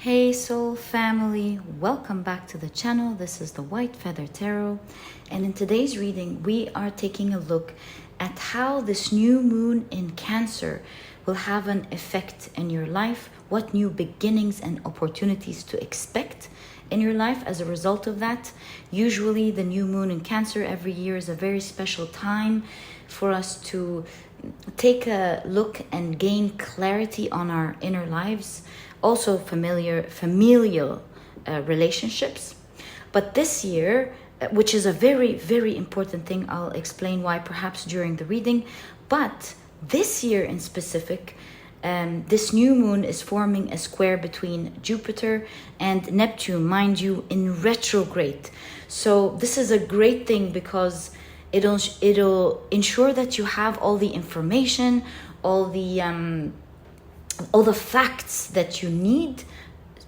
Hey soul family, welcome back to the channel. This is the White Feather Tarot, and in today's reading we are taking a look at how this new moon in Cancer will have an effect in your life, what new beginnings and opportunities to expect in your life as a result of that. Usually the new moon in Cancer every year is a very special time for us to take a look and gain clarity on our inner lives, also familial relationships. But this year, which is a very, very important thing, I'll explain why perhaps during the reading, but this year in specific, this new moon is forming a square between Jupiter and Neptune, mind you, in retrograde. So this is a great thing because it'll ensure that you have all the information, all the facts that you need,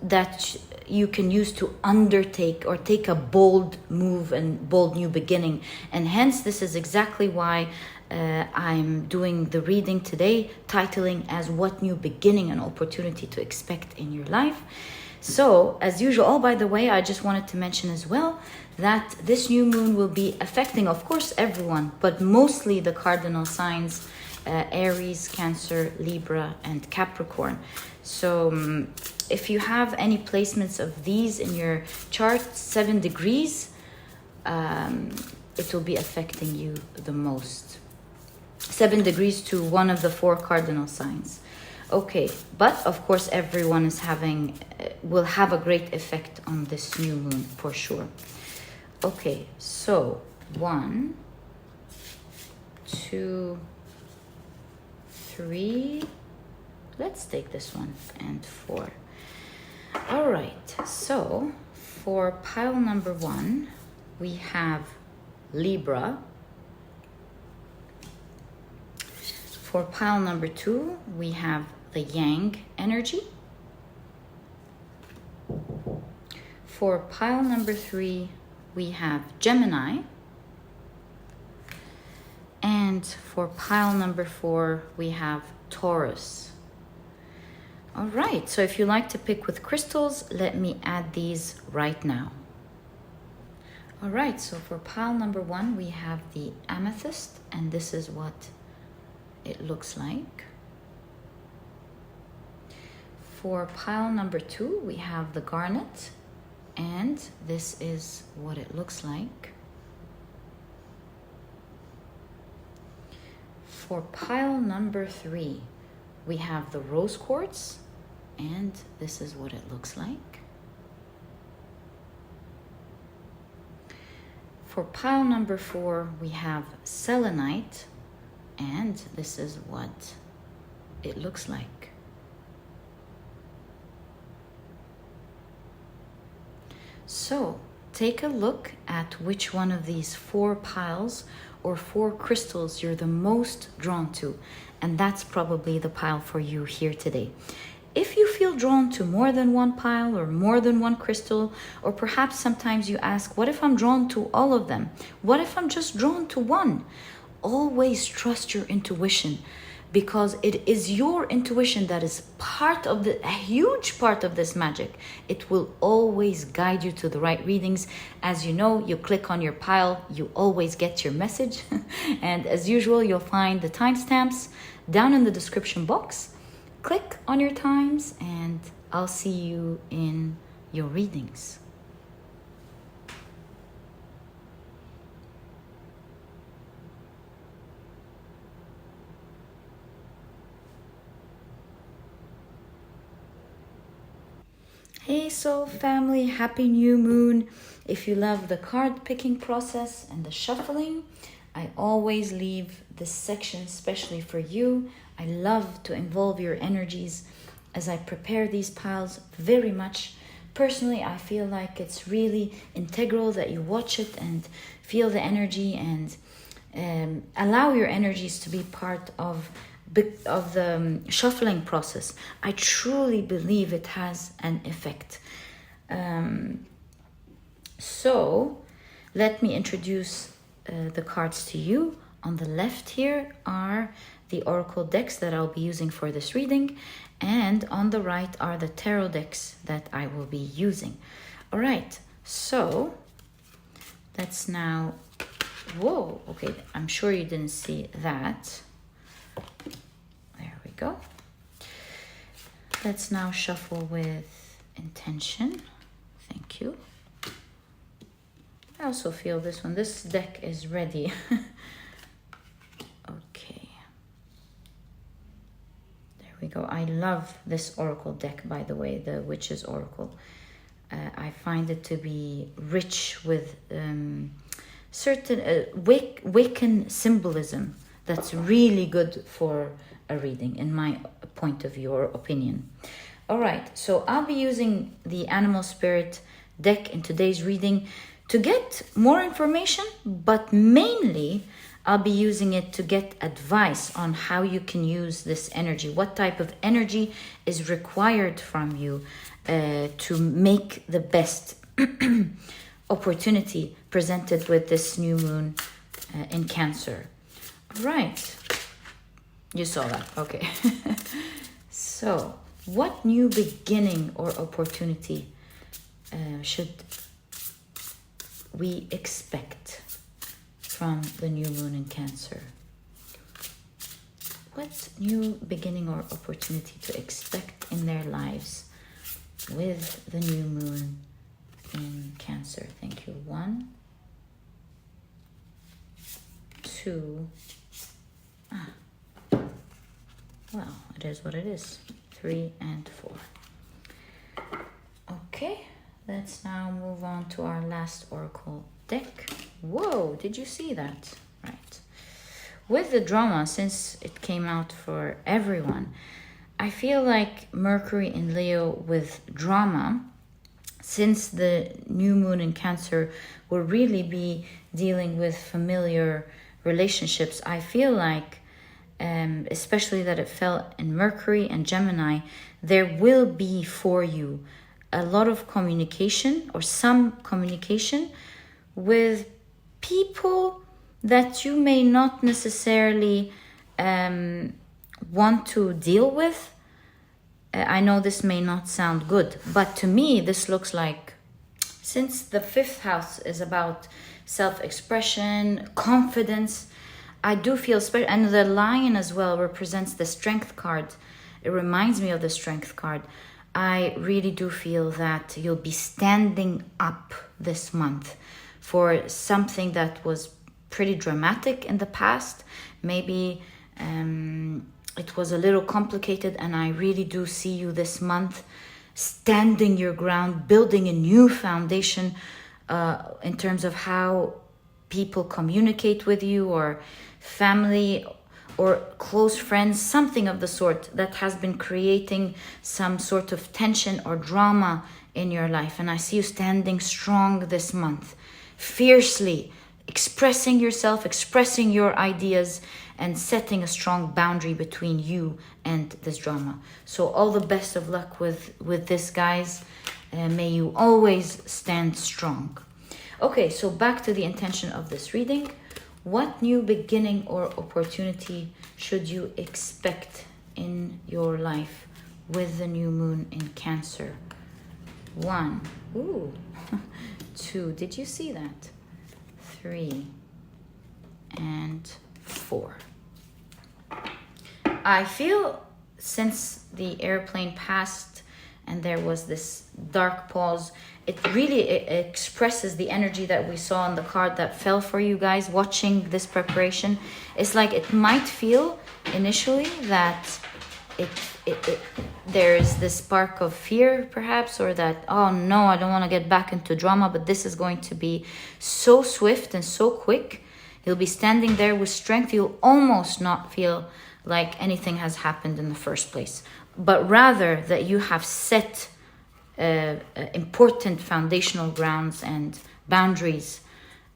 that you can use to undertake or take a bold move and bold new beginning. And hence this is exactly why I'm doing the reading today, titling as What New Beginning and Opportunity to Expect in Your Life. So as usual, oh, by the way, I just wanted to mention as well that this new moon will be affecting, of course, everyone, but mostly the cardinal signs, Aries, Cancer, Libra, and Capricorn. So if you have any placements of these in your chart, 7 degrees, it will be affecting you the most. 7 degrees to one of the 4 cardinal signs. Okay, but of course everyone is will have a great effect on this new moon for sure. Okay, so 1, 2, 3, let's take this one, and 4. All right, so for pile number 1 we have Libra. For pile number 2 we have the Yang energy. For pile number 3 we have Gemini. And for pile number 4, we have Taurus. All right, so if you like to pick with crystals, let me add these right now. All right, so for pile number 1, we have the Amethyst, and this is what it looks like. For pile number 2, we have the Garnet, and this is what it looks like. For pile number 3, we have the Rose Quartz, and this is what it looks like. For pile number 4, we have Selenite, and this is what it looks like. So, take a look at which one of these 4 piles or 4 crystals you're the most drawn to, and that's probably the pile for you here today. If you feel drawn to more than one pile or more than one crystal, or perhaps sometimes you ask, what if I'm drawn to all of them? What if I'm just drawn to one? Always trust your intuition, because it is your intuition that is a huge part of this magic. It will always guide you to the right readings. As you know, you click on your pile, you always get your message. And as usual, you'll find the timestamps down in the description box. Click on your times and I'll see you in your readings. Hey soul family, happy new moon. If you love the card picking process and the shuffling, I always leave this section especially for you. I love to involve your energies as I prepare these piles very much. Personally, I feel like it's really integral that you watch it and feel the energy and allow your energies to be part of the shuffling process. I truly believe it has an effect. So let me introduce the cards to you. On the left here are the oracle decks that I'll be using for this reading, and on the right are the tarot decks that I will be using. All right, so let's now, whoa, okay, I'm sure you didn't see that. There we go. Let's now shuffle with intention. Thank you. I also feel this one. This deck is ready. Okay. There we go. I love this oracle deck, by the way, the Witch's Oracle. I find it to be rich with certain Wiccan symbolism that's really good for a reading, in my point of view or opinion. All right, so I'll be using the Animal Spirit deck in today's reading to get more information, but mainly I'll be using it to get advice on how you can use this energy, what type of energy is required from you to make the best opportunity presented with this new moon in Cancer. All right, you saw that, okay. So, what new beginning or opportunity should we expect from the new moon in Cancer? What new beginning or opportunity to expect in their lives with the new moon in Cancer? Thank you. 1, 2, well, it is what it is. 3 and 4. Okay, let's now move on to our last oracle deck. Whoa, did you see that? Right. With the drama, since it came out for everyone, I feel like Mercury in Leo with drama, since the new moon in Cancer will really be dealing with familiar relationships. I feel like especially that it fell in Mercury and Gemini, there will be for you a lot of communication or some communication with people that you may not necessarily want to deal with. I know this may not sound good, but to me this looks like, since the 5th house is about self-expression, confidence, I do feel special, and the lion as well represents the strength card. It reminds me of the strength card. I really do feel that you'll be standing up this month for something that was pretty dramatic in the past. Maybe it was a little complicated, and I really do see you this month standing your ground, building a new foundation in terms of how people communicate with you, or family or close friends, something of the sort that has been creating some sort of tension or drama in your life. And I see you standing strong this month, fiercely expressing yourself, expressing your ideas, and setting a strong boundary between you and this drama. So all the best of luck with this, guys. May you always stand strong. Okay, so back to the intention of this reading. What new beginning or opportunity should you expect in your life with the new moon in Cancer? 1, ooh, 2, did you see that? 3 and 4. I feel since the airplane passed and there was this dark pause, it really expresses the energy that we saw on the card that fell for you guys watching this preparation. It's like it might feel initially that there is this spark of fear perhaps, or that, oh no, I don't want to get back into drama, but this is going to be so swift and so quick. You'll be standing there with strength. You'll almost not feel like anything has happened in the first place, but rather that you have set important foundational grounds and boundaries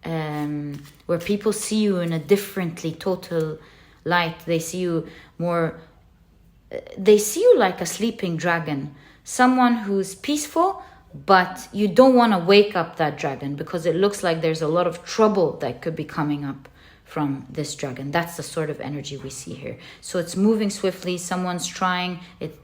where people see you in a differently total light. They see you more, they see you like a sleeping dragon, someone who's peaceful, but you don't want to wake up that dragon because it looks like there's a lot of trouble that could be coming up from this dragon. That's the sort of energy we see here. So it's moving swiftly. Someone's trying it.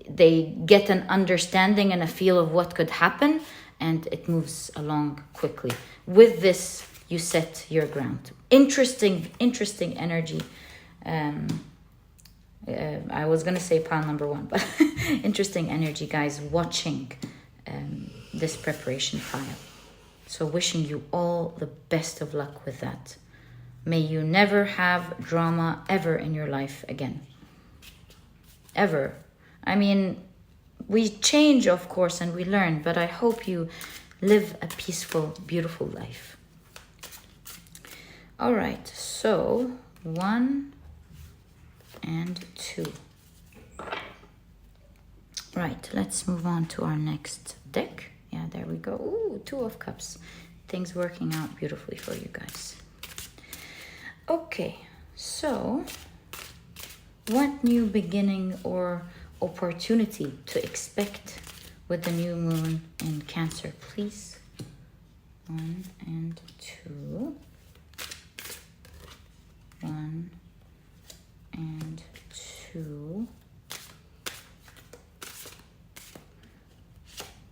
They get an understanding and a feel of what could happen, and it moves along quickly. With this, you set your ground. Interesting energy. I was gonna say pile number 1, but interesting energy, guys, watching this preparation pile. So wishing you all the best of luck with that. May you never have drama ever in your life again. Ever. I mean, we change, of course, and we learn, but I hope you live a peaceful, beautiful life. All right, so 1 and 2. Right, let's move on to our next deck. Yeah, there we go. Ooh, 2 of Cups. Things working out beautifully for you guys. Okay, so what new beginning or opportunity to expect with the new moon in Cancer, please? 1 and 2. 1 and 2.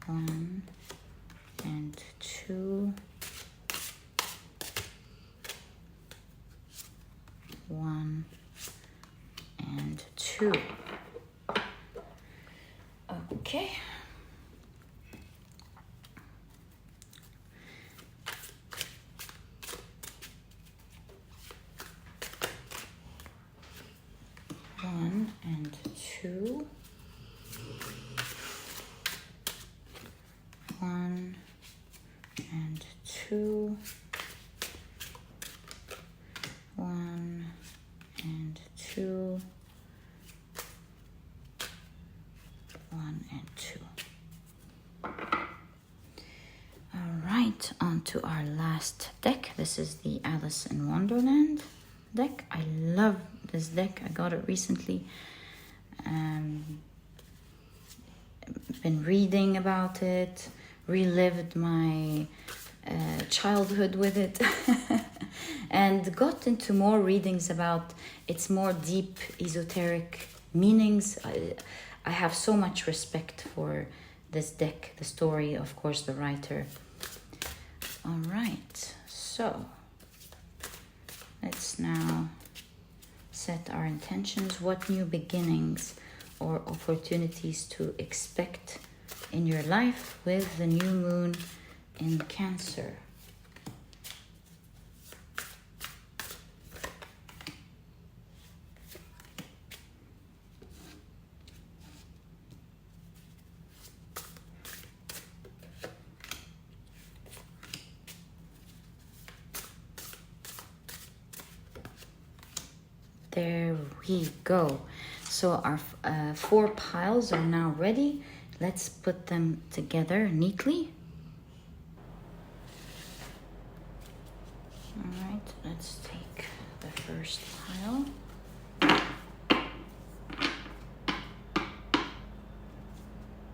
1 and 2. 1 and 2. Okay. One and 2. 1 and 2. 1 and 2. 1 and 2. All right, on to our last deck. This is the Alice in Wonderland deck. I love this deck. I got it recently. Been reading about it, relived my childhood with it, and got into more readings about its more deep esoteric meanings. I have so much respect for this deck, the story, of course, the writer. All right, so let's now set our intentions. What new beginnings or opportunities to expect in your life with the new moon in Cancer? There we go. So our 4 piles are now ready. Let's put them together neatly. All right, let's take the first pile.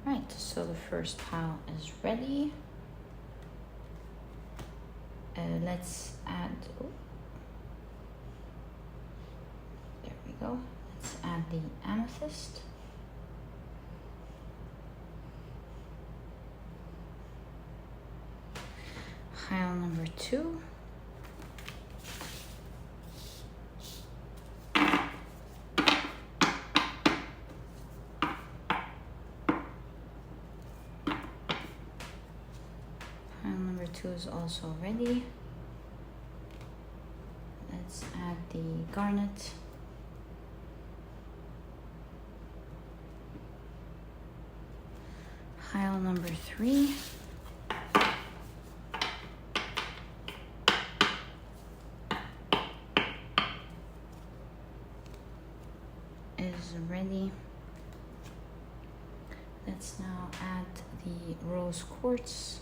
Right, so the first pile is ready. Let's add, there we go. Let's add the Amethyst. Pile number 2. Pile number 2 is also ready. Let's add the Garnet. Pile number 3. Is ready. Let's now add the rose quartz.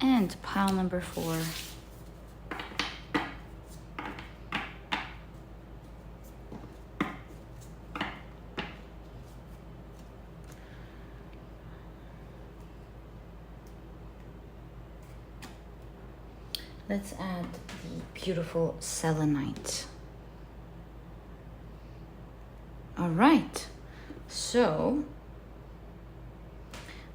And pile number 4. Let's add the beautiful selenite. All right, so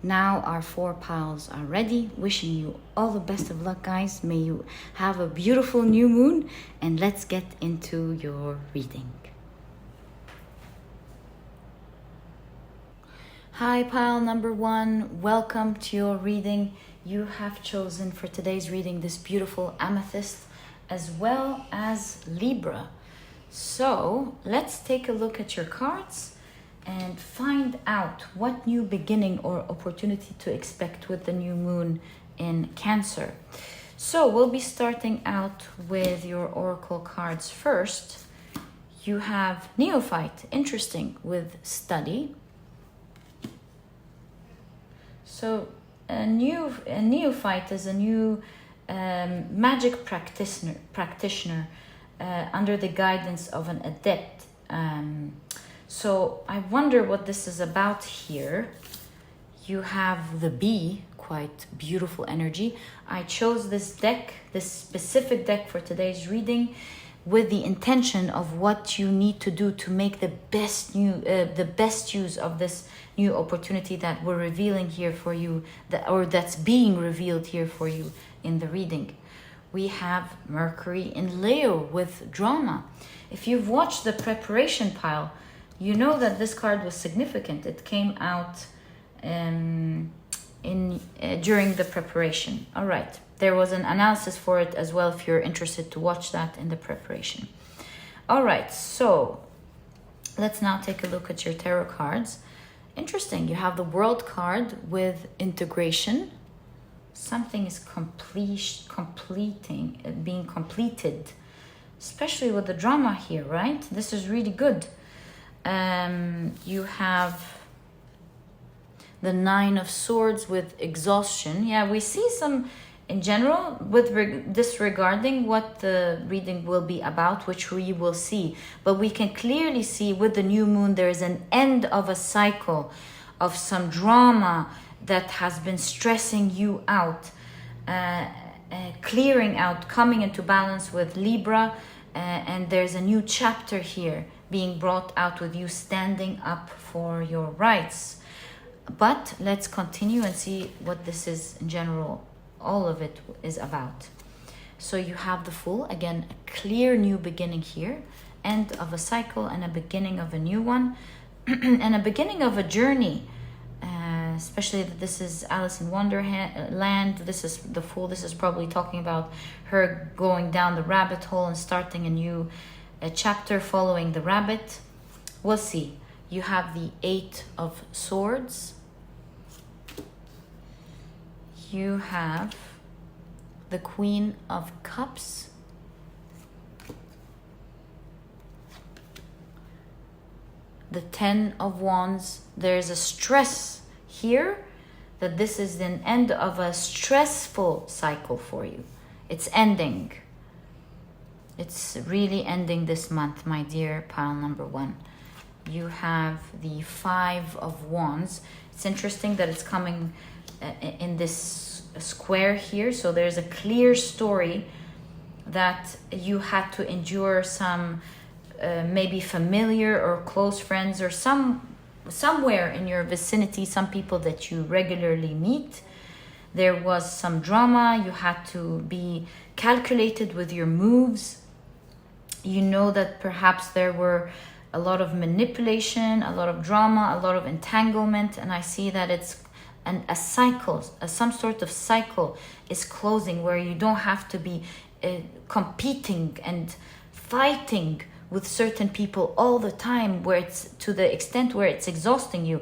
now our 4 piles are ready. Wishing you all the best of luck, guys. May you have a beautiful new moon, and let's get into your reading. Hi, pile number 1. Welcome to your reading. You have chosen for today's reading this beautiful amethyst as well as Libra. So let's take a look at your cards and find out what new beginning or opportunity to expect with the new moon in Cancer. So we'll be starting out with your oracle cards first. You have neophyte, interesting, with study. So a neophyte is a new magic practitioner under the guidance of an adept. So I wonder what this is about here. You have the bee, quite beautiful energy. I chose this deck, this specific deck for today's reading, with the intention of what you need to do to make the best use of this new opportunity that we're revealing here for you, that's being revealed here for you in the reading. We have Mercury in Leo with drama. If you've watched the preparation pile, you know that this card was significant. It came out during the preparation. All right. There was an analysis for it as well if you're interested to watch that in the preparation. All right, so let's now take a look at your tarot cards. Interesting, you have the World card with integration. Something is being completed, especially with the drama here, right? This is really good. You have the 9 of Swords with exhaustion. Yeah, we see some... In general, with disregarding what the reading will be about, which we will see. But we can clearly see with the new moon, there is an end of a cycle of some drama that has been stressing you out, clearing out, coming into balance with Libra. And there's a new chapter here being brought out with you standing up for your rights. But let's continue and see what this is in general. All of it is about. So you have the Fool, again, a clear new beginning here, end of a cycle and a beginning of a new one, and a beginning of a journey, especially that this is Alice in Wonderland. This is the Fool. This is probably talking about her going down the rabbit hole and starting a new chapter following the rabbit. We'll see. You have the 8 of Swords. You have the Queen of Cups. The 10 of Wands. There's a stress here that this is an end of a stressful cycle for you. It's ending. It's really ending this month, my dear pile number 1. You have the 5 of Wands. It's interesting that it's coming in this square here. So there's a clear story that you had to endure some maybe familiar or close friends or somewhere in your vicinity, some people that you regularly meet. There was some drama. You had to be calculated with your moves. You know that perhaps there were a lot of manipulation, a lot of drama, a lot of entanglement, and I see that it's a cycle, some sort of cycle is closing where you don't have to be competing and fighting with certain people all the time, where it's to the extent where it's exhausting you.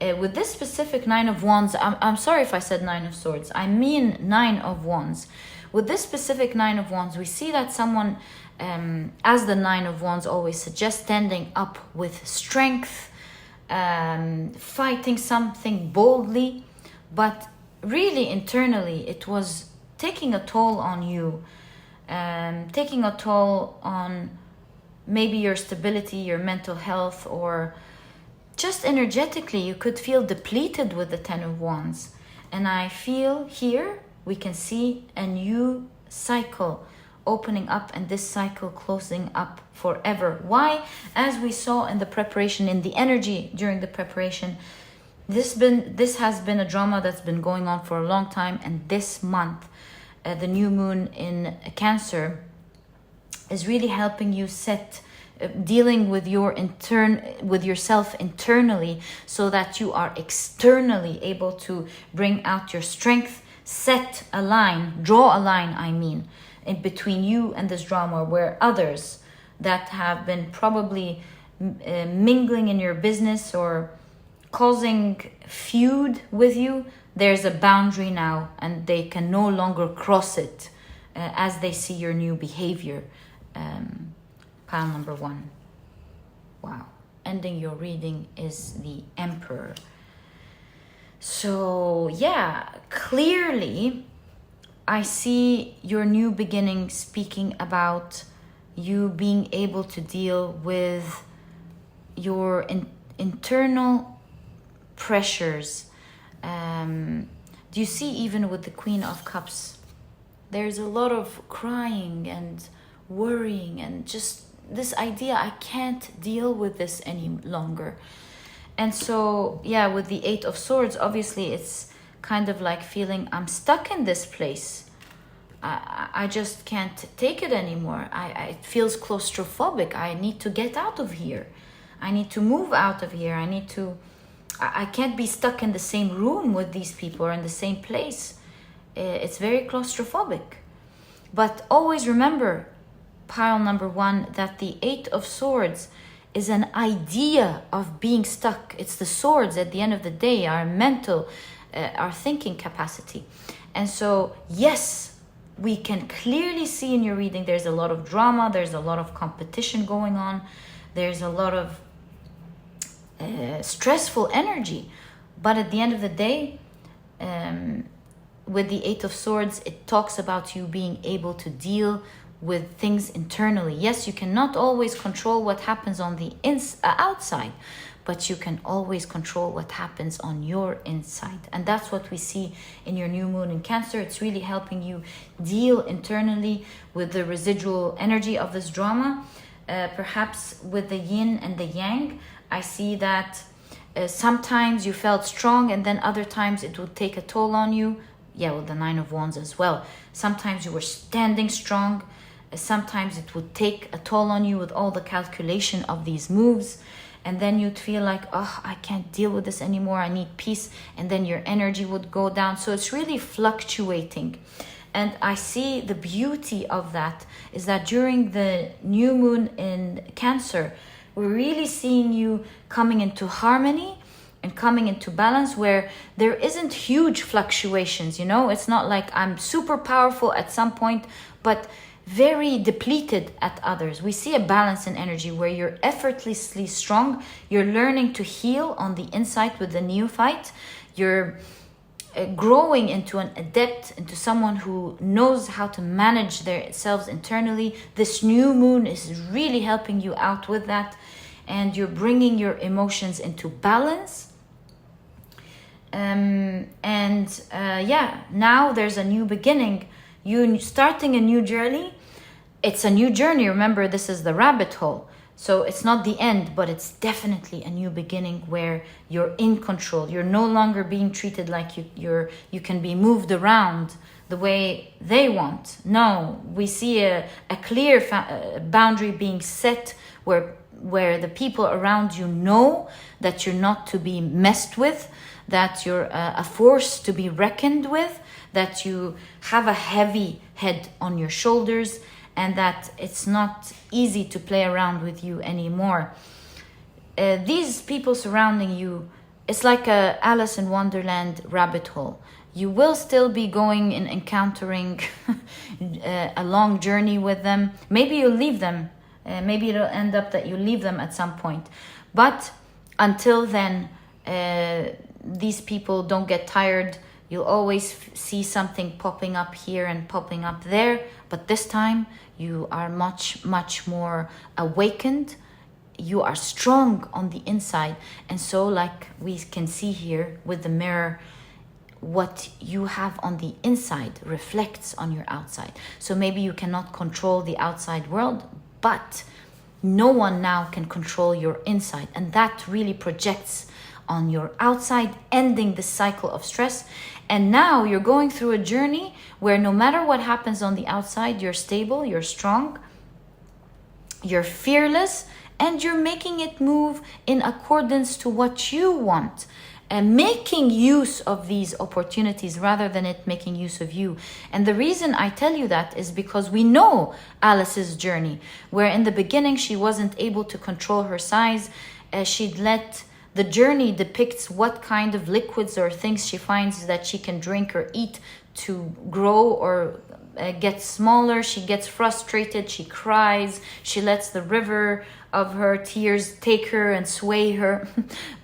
With this specific 9 of Wands, I'm sorry if I said 9 of Swords, I mean 9 of Wands. With this specific 9 of Wands, we see that someone, as the 9 of Wands always suggests, standing up with strength, fighting something boldly, but really internally it was taking a toll on you, taking a toll on maybe your stability, your mental health, or just energetically you could feel depleted with the 10 of Wands. And I feel here we can see a new cycle opening up and this cycle closing up forever. Why? As we saw in the preparation, in the energy during the preparation, this has been a drama that's been going on for a long time, and this month, the new moon in Cancer is really helping you set, dealing with with yourself internally, so that you are externally able to bring out your strength, set a line, draw a line, I mean, in between you and this drama, where others that have been probably mingling in your business or causing feud with you, there's a boundary now, and they can no longer cross it as they see your new behavior. Pile number 1. Wow. Ending your reading is the Emperor. So yeah, clearly I see your new beginning speaking about you being able to deal with your internal pressures. Do you see, even with the Queen of Cups, there's a lot of crying and worrying and just this idea, I can't deal with this any longer. And so yeah, with the 8 of Swords, obviously it's kind of like feeling I'm stuck in this place. I just can't take it anymore. It feels claustrophobic. I need to get out of here. I need to move out of here. I can't be stuck in the same room with these people or in the same place. It's very claustrophobic. But always remember, pile number 1, that the 8 of Swords is an idea of being stuck. It's the swords at the end of the day, our mental, our thinking capacity. And so, yes, we can clearly see in your reading there's a lot of drama, there's a lot of competition going on, there's a lot of stressful energy. But at the end of the day, with the 8 of Swords, it talks about you being able to deal with things internally. Yes, you cannot always control what happens on the outside, but you can always control what happens on your inside. And that's what we see in your new moon in Cancer. It's really helping you deal internally with the residual energy of this drama. Perhaps with the yin and the yang, I see that sometimes you felt strong, and then other times it would take a toll on you. Yeah, with the 9 of Wands as well. Sometimes you were standing strong. Sometimes it would take a toll on you with all the calculation of these moves. And then you'd feel like, oh, I can't deal with this anymore. I need peace. And then your energy would go down. So it's really fluctuating. And I see the beauty of that is that during the new moon in Cancer, we're really seeing you coming into harmony and coming into balance, where there isn't huge fluctuations, you know. It's not like I'm super powerful at some point, but very depleted at others. We see a balance in energy where you're effortlessly strong. You're learning to heal on the inside with the neophyte. You're growing into an adept, into someone who knows how to manage themselves internally. This new moon is really helping you out with that. And you're bringing your emotions into balance. Yeah, now there's a new beginning. You starting a new journey. It's a new journey. Remember, this is the rabbit hole. So it's not the end, but it's definitely a new beginning where you're in control. You're no longer being treated like you can be moved around the way they want. No, we see a clear boundary being set where the people around you know that you're not to be messed with, that you're a force to be reckoned with, that you have a heavy head on your shoulders, and that it's not easy to play around with you anymore. These people surrounding you, it's like a Alice in Wonderland rabbit hole. You will still be going and encountering a long journey with them. Maybe you'll leave them. Maybe it'll end up that you leave them at some point. But until then, these people don't get tired. You'll always see something popping up here and popping up there. But this time, you are much, much more awakened. You are strong on the inside. And so, like we can see here with the mirror, what you have on the inside reflects on your outside. So maybe you cannot control the outside world, but no one now can control your inside. And that really projects on your outside, ending the cycle of stress. And now you're going through a journey where no matter what happens on the outside, you're stable, you're strong, you're fearless, and you're making it move in accordance to what you want. And making use of these opportunities rather than it making use of you. And the reason I tell you that is because we know Alice's journey, where in the beginning she wasn't able to control her size. She'd let the journey depicts what kind of liquids or things she finds that she can drink or eat to grow or get smaller. She gets frustrated, she cries, she lets the river of her tears take her and sway her.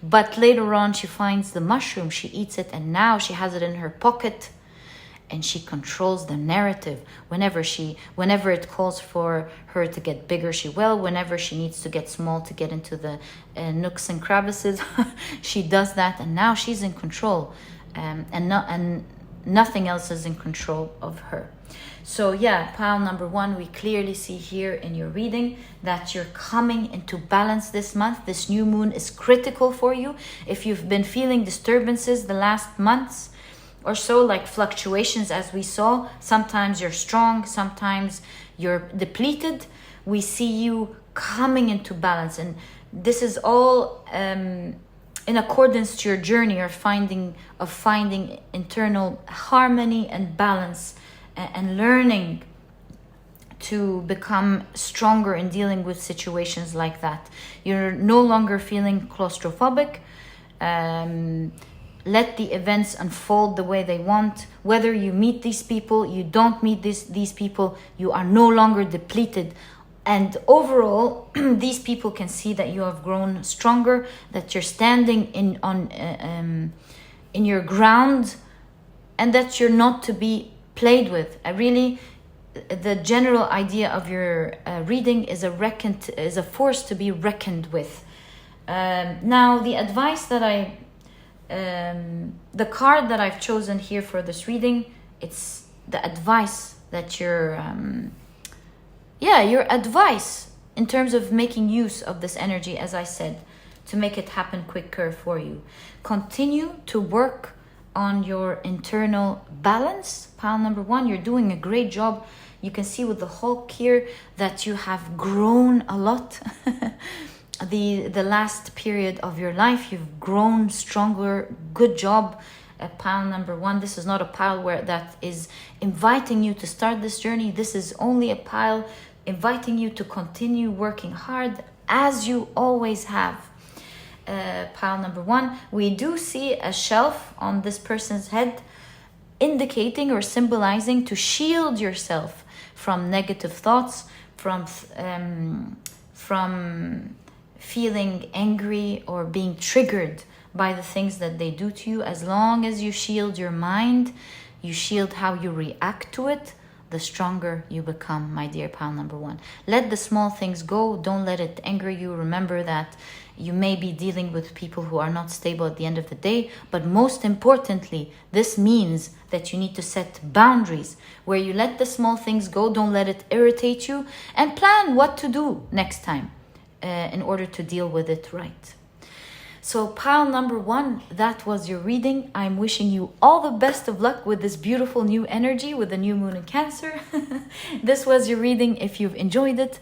But later on she finds the mushroom, she eats it, and now she has it in her pocket and she controls the narrative. Whenever it calls for her to get bigger, she will. Whenever she needs to get small to get into the nooks and crevices, she does that, and now she's in control, and nothing else is in control of her. So yeah, pile number one, we clearly see here in your reading that you're coming into balance this month. This new moon is critical for you. If you've been feeling disturbances the last months or so, like fluctuations as we saw, sometimes you're strong, sometimes you're depleted, we see you coming into balance. And this is all in accordance to your journey of finding internal harmony and balance, and learning to become stronger in dealing with situations like that. You're no longer feeling claustrophobic. Let the events unfold the way they want. Whether you meet these people, you don't meet these people, you are no longer depleted. And overall, these people can see that you have grown stronger, that you're standing in your ground, and that you're not to be played with. The general idea of your reading is a force to be reckoned with. Now, the advice that the card that I've chosen here for this reading, it's the advice that your advice in terms of making use of this energy, as I said, to make it happen quicker for you. Continue to work on your internal balance. Pile number one, you're doing a great job. You can see with the Hulk here that you have grown a lot. The last period of your life, you've grown stronger. Good job. Pile number one, this is not a pile that is inviting you to start this journey. This is only a pile inviting you to continue working hard as you always have. Pile number one, we do see a shelf on this person's head, indicating or symbolizing to shield yourself from negative thoughts, from feeling angry or being triggered by the things that they do to you. As long as you shield your mind, you shield how you react to it, the stronger you become, my dear pile number one. Let the small things go. Don't let it anger you. Remember that you may be dealing with people who are not stable at the end of the day, but most importantly, this means that you need to set boundaries where you let the small things go. Don't let it irritate you, and plan what to do next time in order to deal with it right. So pile number one, that was your reading. I'm wishing you all the best of luck with this beautiful new energy with the new moon in Cancer. This was your reading. If you've enjoyed it,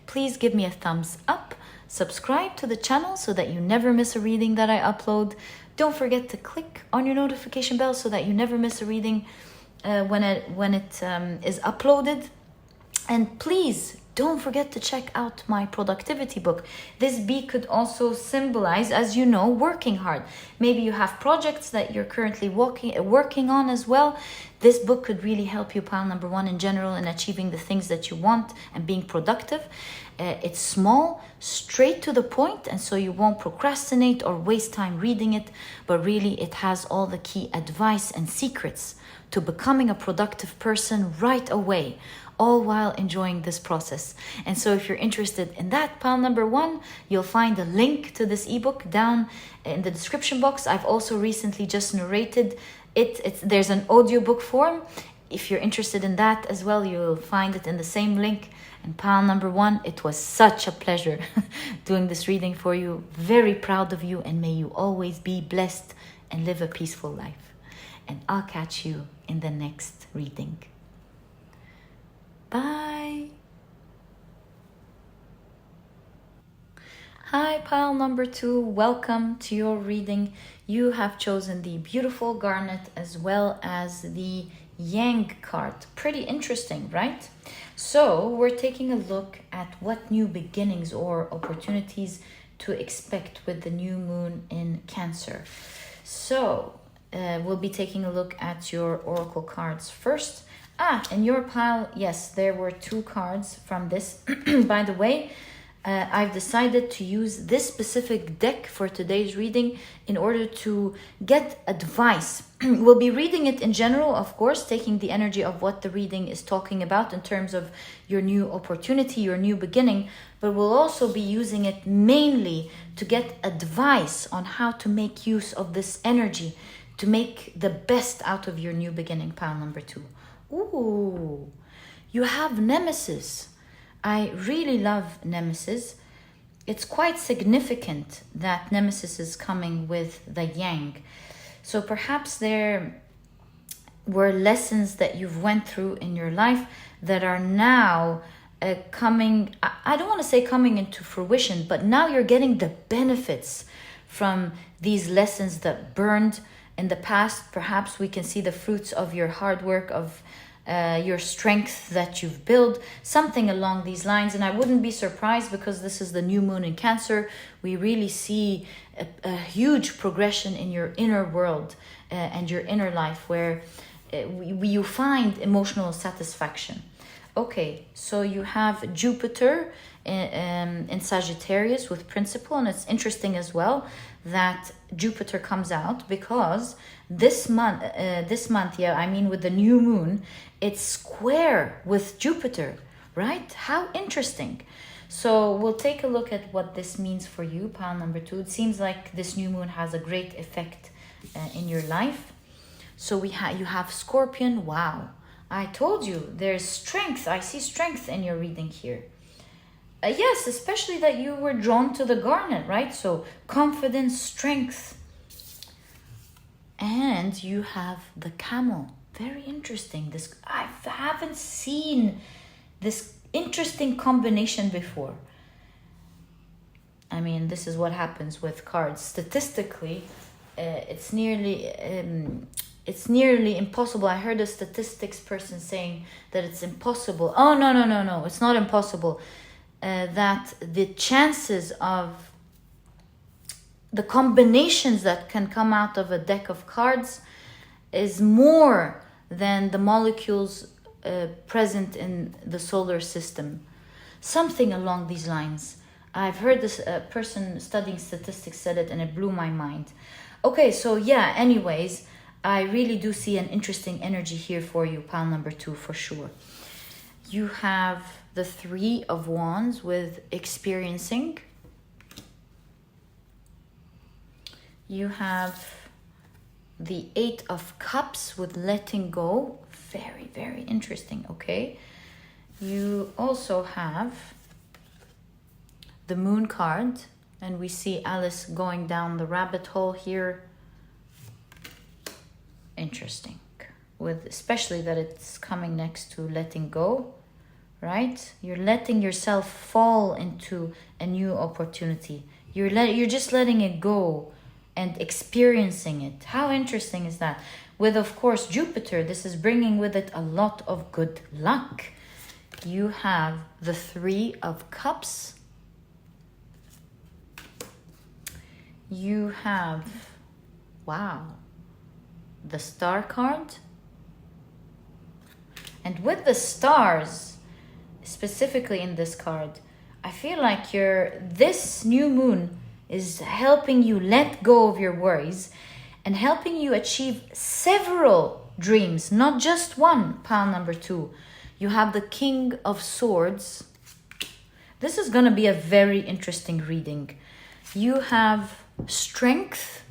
please give me a thumbs up. Subscribe to the channel so that you never miss a reading that I upload. Don't forget to click on your notification bell so that you never miss a reading when it is uploaded. And please don't forget to check out my productivity book. This bee could also symbolize, as you know, working hard. Maybe you have projects that you're currently working on as well. This book could really help you, pile number one, in general, in achieving the things that you want and being productive. It's small, straight to the point, and so you won't procrastinate or waste time reading it, but really it has all the key advice and secrets to becoming a productive person right away, all while enjoying this process. And so if you're interested in that, pile number 1, you'll find a link to this ebook down in the description box. I've also recently just narrated it. There's an audiobook form. If you're interested in that as well, you'll find it in the same link. And pile number 1, it was such a pleasure doing this reading for you. Very proud of you, and may you always be blessed and live a peaceful life. And I'll catch you in the next reading. Bye. Hi, pile number 2. Welcome to your reading. You have chosen the beautiful Garnet as well as the Yang card. Pretty interesting, right? So we're taking a look at what new beginnings or opportunities to expect with the new moon in Cancer. So we'll be taking a look at your oracle cards first. In your pile, yes, there were 2 cards from this. By the way, I've decided to use this specific deck for today's reading in order to get advice. We'll be reading it in general, of course, taking the energy of what the reading is talking about in terms of your new opportunity, your new beginning, but we'll also be using it mainly to get advice on how to make use of this energy to make the best out of your new beginning, pile number 2. Ooh, you have Nemesis. I really love Nemesis. It's quite significant that Nemesis is coming with the Yang. So perhaps there were lessons that you've went through in your life that are now coming, I don't want to say coming into fruition, but now you're getting the benefits from these lessons that burned in the past. Perhaps we can see the fruits of your hard work, of your strength that you've built, something along these lines. And I wouldn't be surprised, because this is the new moon in Cancer. We really see a huge progression in your inner world and your inner life, where you find emotional satisfaction. Okay, so you have Jupiter in Sagittarius with Principle, and it's interesting as well that Jupiter comes out because this month, with the new moon, it's square with Jupiter, right? How interesting. So we'll take a look at what this means for you, pile number 2. It seems like this new moon has a great effect in your life. So you have Scorpion. Wow. I told you there's strength. I see strength in your reading here. Yes, especially that you were drawn to the Garnet, right? So confidence, strength. And you have the Camel. Very interesting. I haven't seen this interesting combination before. I mean, this is what happens with cards. Statistically, it's nearly impossible. I heard a statistics person saying that it's impossible. Oh, no. It's not impossible. That the chances of the combinations that can come out of a deck of cards is more than the molecules present in the solar system. Something along these lines. I've heard this person studying statistics said it, and it blew my mind. Okay, so yeah, anyways, I really do see an interesting energy here for you, pile number 2, for sure. You have the 3 of Wands with experiencing. You have the 8 of Cups with letting go. Very, very interesting, okay? You also have the Moon card, and we see Alice going down the rabbit hole here. Interesting, with especially that it's coming next to letting go, right? You're letting yourself fall into a new opportunity. You're just letting it go and experiencing it. How interesting is that? With, of course, Jupiter, this is bringing with it a lot of good luck. You have the 3 of Cups. You have, wow, the Star card. And with the stars, specifically in this card, I feel like this new moon is helping you let go of your worries and helping you achieve several dreams, not just one, pile number 2. you have the King of Swords. This is going to be a very interesting reading. You have strength.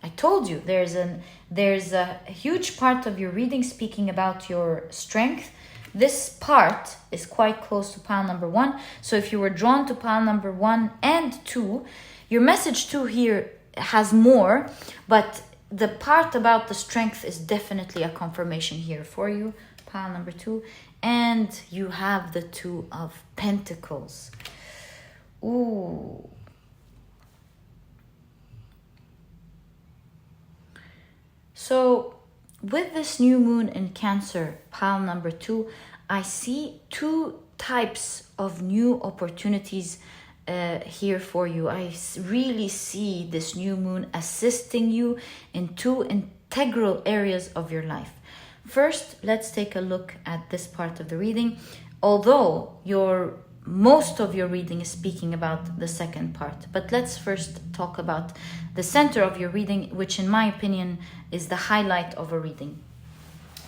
I told you there's a huge part of your reading speaking about your strength. This part is quite close to pile number 1. So if you were drawn to pile number 1 and 2, your message 2 here has more, but the part about the strength is definitely a confirmation here for you, pile number 2. And you have the 2 of Pentacles. Ooh. So with this new moon in Cancer, pile number 2, I see 2 types of new opportunities here for you. I really see this new moon assisting you in 2 integral areas of your life. First, let's take a look at this part of the reading. Although most of your reading is speaking about the second part, but let's first talk about the center of your reading, which in my opinion is the highlight of a reading.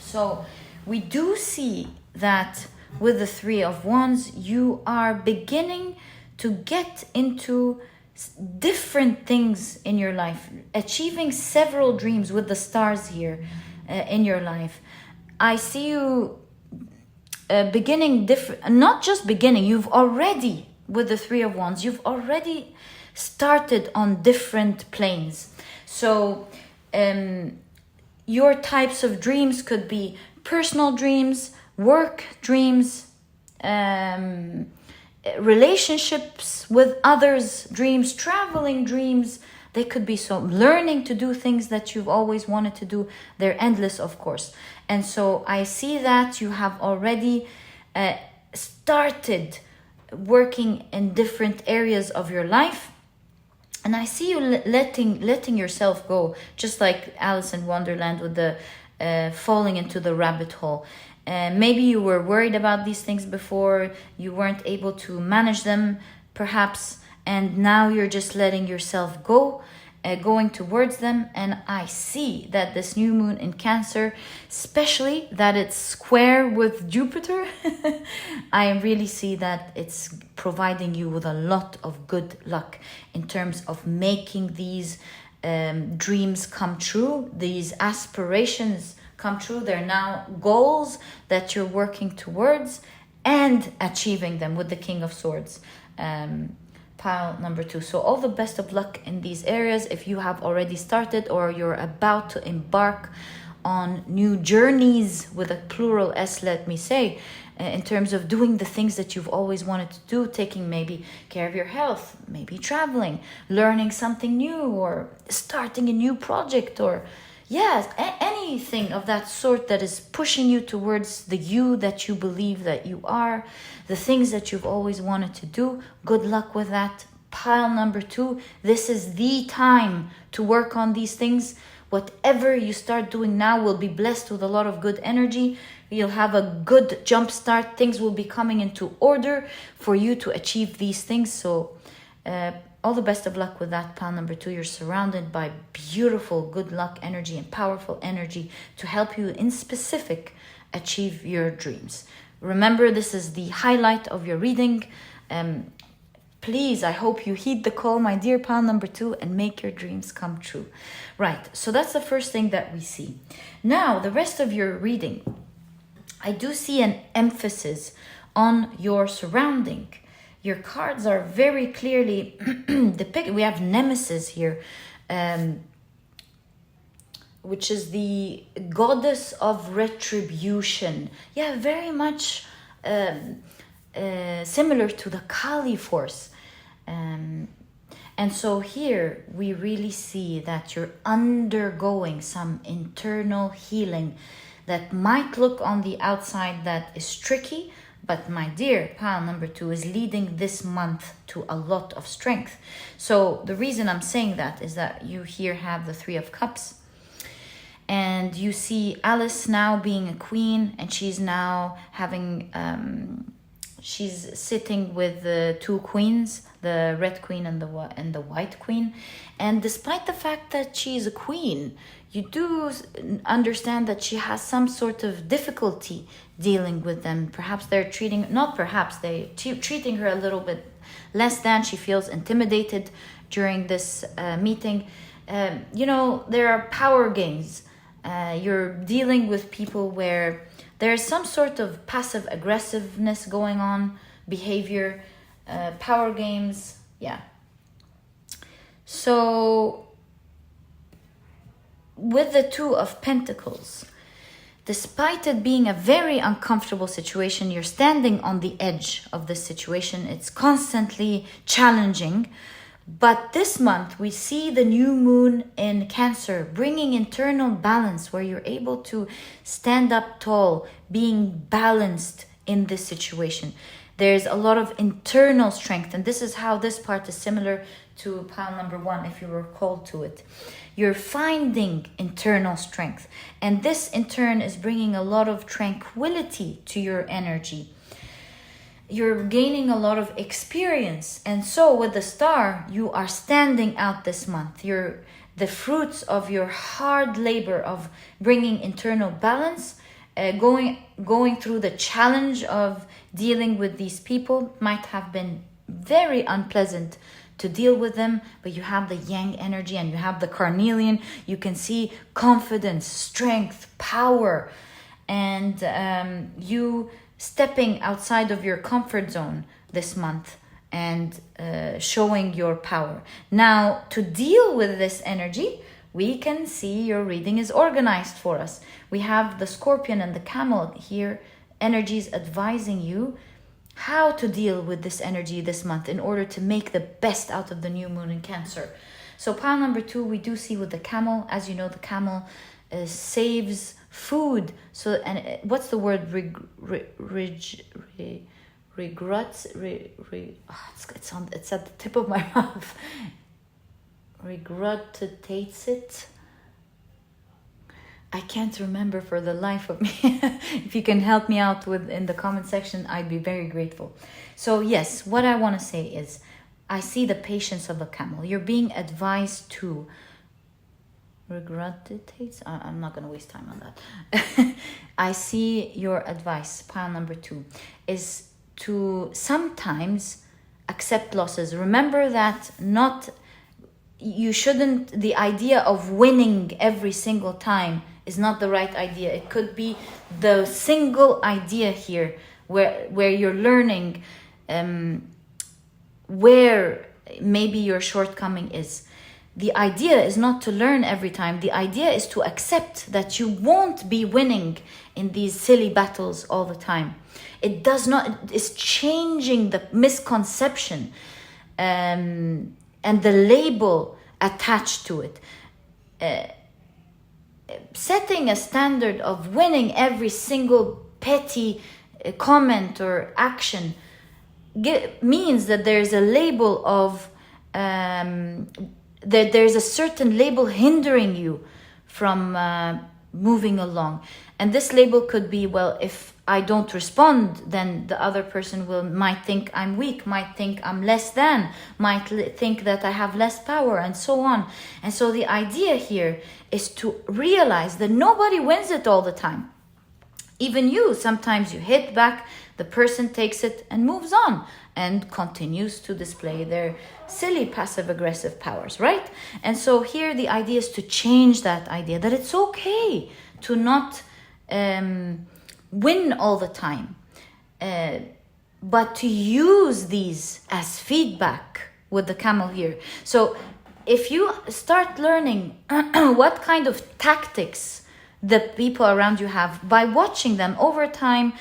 So we do see that with the 3 of Wands, you are beginning to get into different things in your life, achieving several dreams with the stars here in your life. I see you beginning different, not just beginning, you've already, with the 3 of Wands, you've already started on different planes. So your types of dreams could be personal dreams, work dreams, relationships with others dreams, traveling dreams. They could be so learning to do things that you've always wanted to do. They're endless, of course. And so I see that you have already started working in different areas of your life. And I see you letting yourself go, just like Alice in Wonderland with the falling into the rabbit hole. Maybe you were worried about these things before, you weren't able to manage them, perhaps, and now you're just letting yourself go, going towards them. And I see that this new moon in Cancer, especially that it's square with Jupiter, I really see that it's providing you with a lot of good luck in terms of making these dreams come true, these aspirations come true. They're now goals that you're working towards and achieving them with the King of Swords, pile number 2. So all the best of luck in these areas if you have already started or you're about to embark on new journeys, with a plural S, let me say, in terms of doing the things that you've always wanted to do, taking maybe care of your health, maybe traveling, learning something new, or starting a new project, or yes, anything of that sort that is pushing you towards the you that you believe that you are, the things that you've always wanted to do. Good luck with that. Pile number 2, this is the time to work on these things. Whatever you start doing now will be blessed with a lot of good energy. You'll have a good jump start. Things will be coming into order for you to achieve these things. So all the best of luck with that, pile number 2. You're surrounded by beautiful good luck energy and powerful energy to help you in specific achieve your dreams. Remember, this is the highlight of your reading. Please, I hope you heed the call, my dear pile number 2, and make your dreams come true. Right, so that's the first thing that we see. Now, the rest of your reading, I do see an emphasis on your surrounding. Your cards are very clearly depicted. We have Nemesis here, which is the goddess of retribution. Yeah, very much similar to the Kali force. And so here we really see that you're undergoing some internal healing that might look on the outside that is tricky, but my dear, pile number 2 is leading this month to a lot of strength. So the reason I'm saying that is that you here have the 3 of Cups, and you see Alice now being a queen, and she's now having she's sitting with the two queens, the red queen and the white queen. And despite the fact that she's a queen, you do understand that she has some sort of difficulty dealing with them. Perhaps they're treating her a little bit less than. She feels intimidated during this meeting. There are power games. You're dealing with people where there's some sort of passive aggressiveness going on, behavior, power games. Yeah. So with the Two of Pentacles, despite it being a very uncomfortable situation, you're standing on the edge of this situation. It's constantly challenging. But this month, we see the new moon in Cancer, bringing internal balance where you're able to stand up tall, being balanced in this situation. There's a lot of internal strength, and this is how this part is similar to pile number 1, if you were called to it. You're finding internal strength, and this in turn is bringing a lot of tranquility to your energy. You're gaining a lot of experience, and so with the Star, you are standing out this month. You're the fruits of your hard labor of bringing internal balance, going through the challenge of dealing with these people. Might have been very unpleasant to deal with them, but you have the Yang energy and you have the Carnelian. You can see confidence, strength, power, and you stepping outside of your comfort zone this month and showing your power. Now, to deal with this energy, we can see your reading is organized for us. We have the Scorpion and the Camel here, energies advising you how to deal with this energy this month in order to make the best out of the new moon in Cancer. So pile number 2, we do see with the Camel. As you know, the Camel saves food. So, and what's the word? Regrets. It's at the tip of my mouth. Regurgitates it. I can't remember for the life of me. If you can help me out in the comment section, I'd be very grateful. So yes, what I want to say is, I see the patience of the Camel. You're being advised to regurgitates. I'm not going to waste time on that. I see your advice, pile number 2, is to sometimes accept losses. Remember that you shouldn't, the idea of winning every single time is not the right idea. It could be the single idea here where you're learning where maybe your shortcoming is. The idea is not to learn every time. The idea is to accept that you won't be winning in these silly battles all the time. It does not, it's changing the misconception and the label attached to it. Setting a standard of winning every single petty comment or action means that there's a label of that there's a certain label hindering you from moving along. And this label could be, well, if I don't respond, then the other person might think I'm weak, might think I'm less than, might think that I have less power, and so on. And so the idea here is to realize that nobody wins it all the time. Even you, sometimes you hit back, the person takes it and moves on and continues to display their silly passive-aggressive powers, right? And so here the idea is to change that idea, that it's okay to not win all the time, but to use these as feedback with the Camel here. So if you start learning what kind of tactics the people around you have by watching them over time,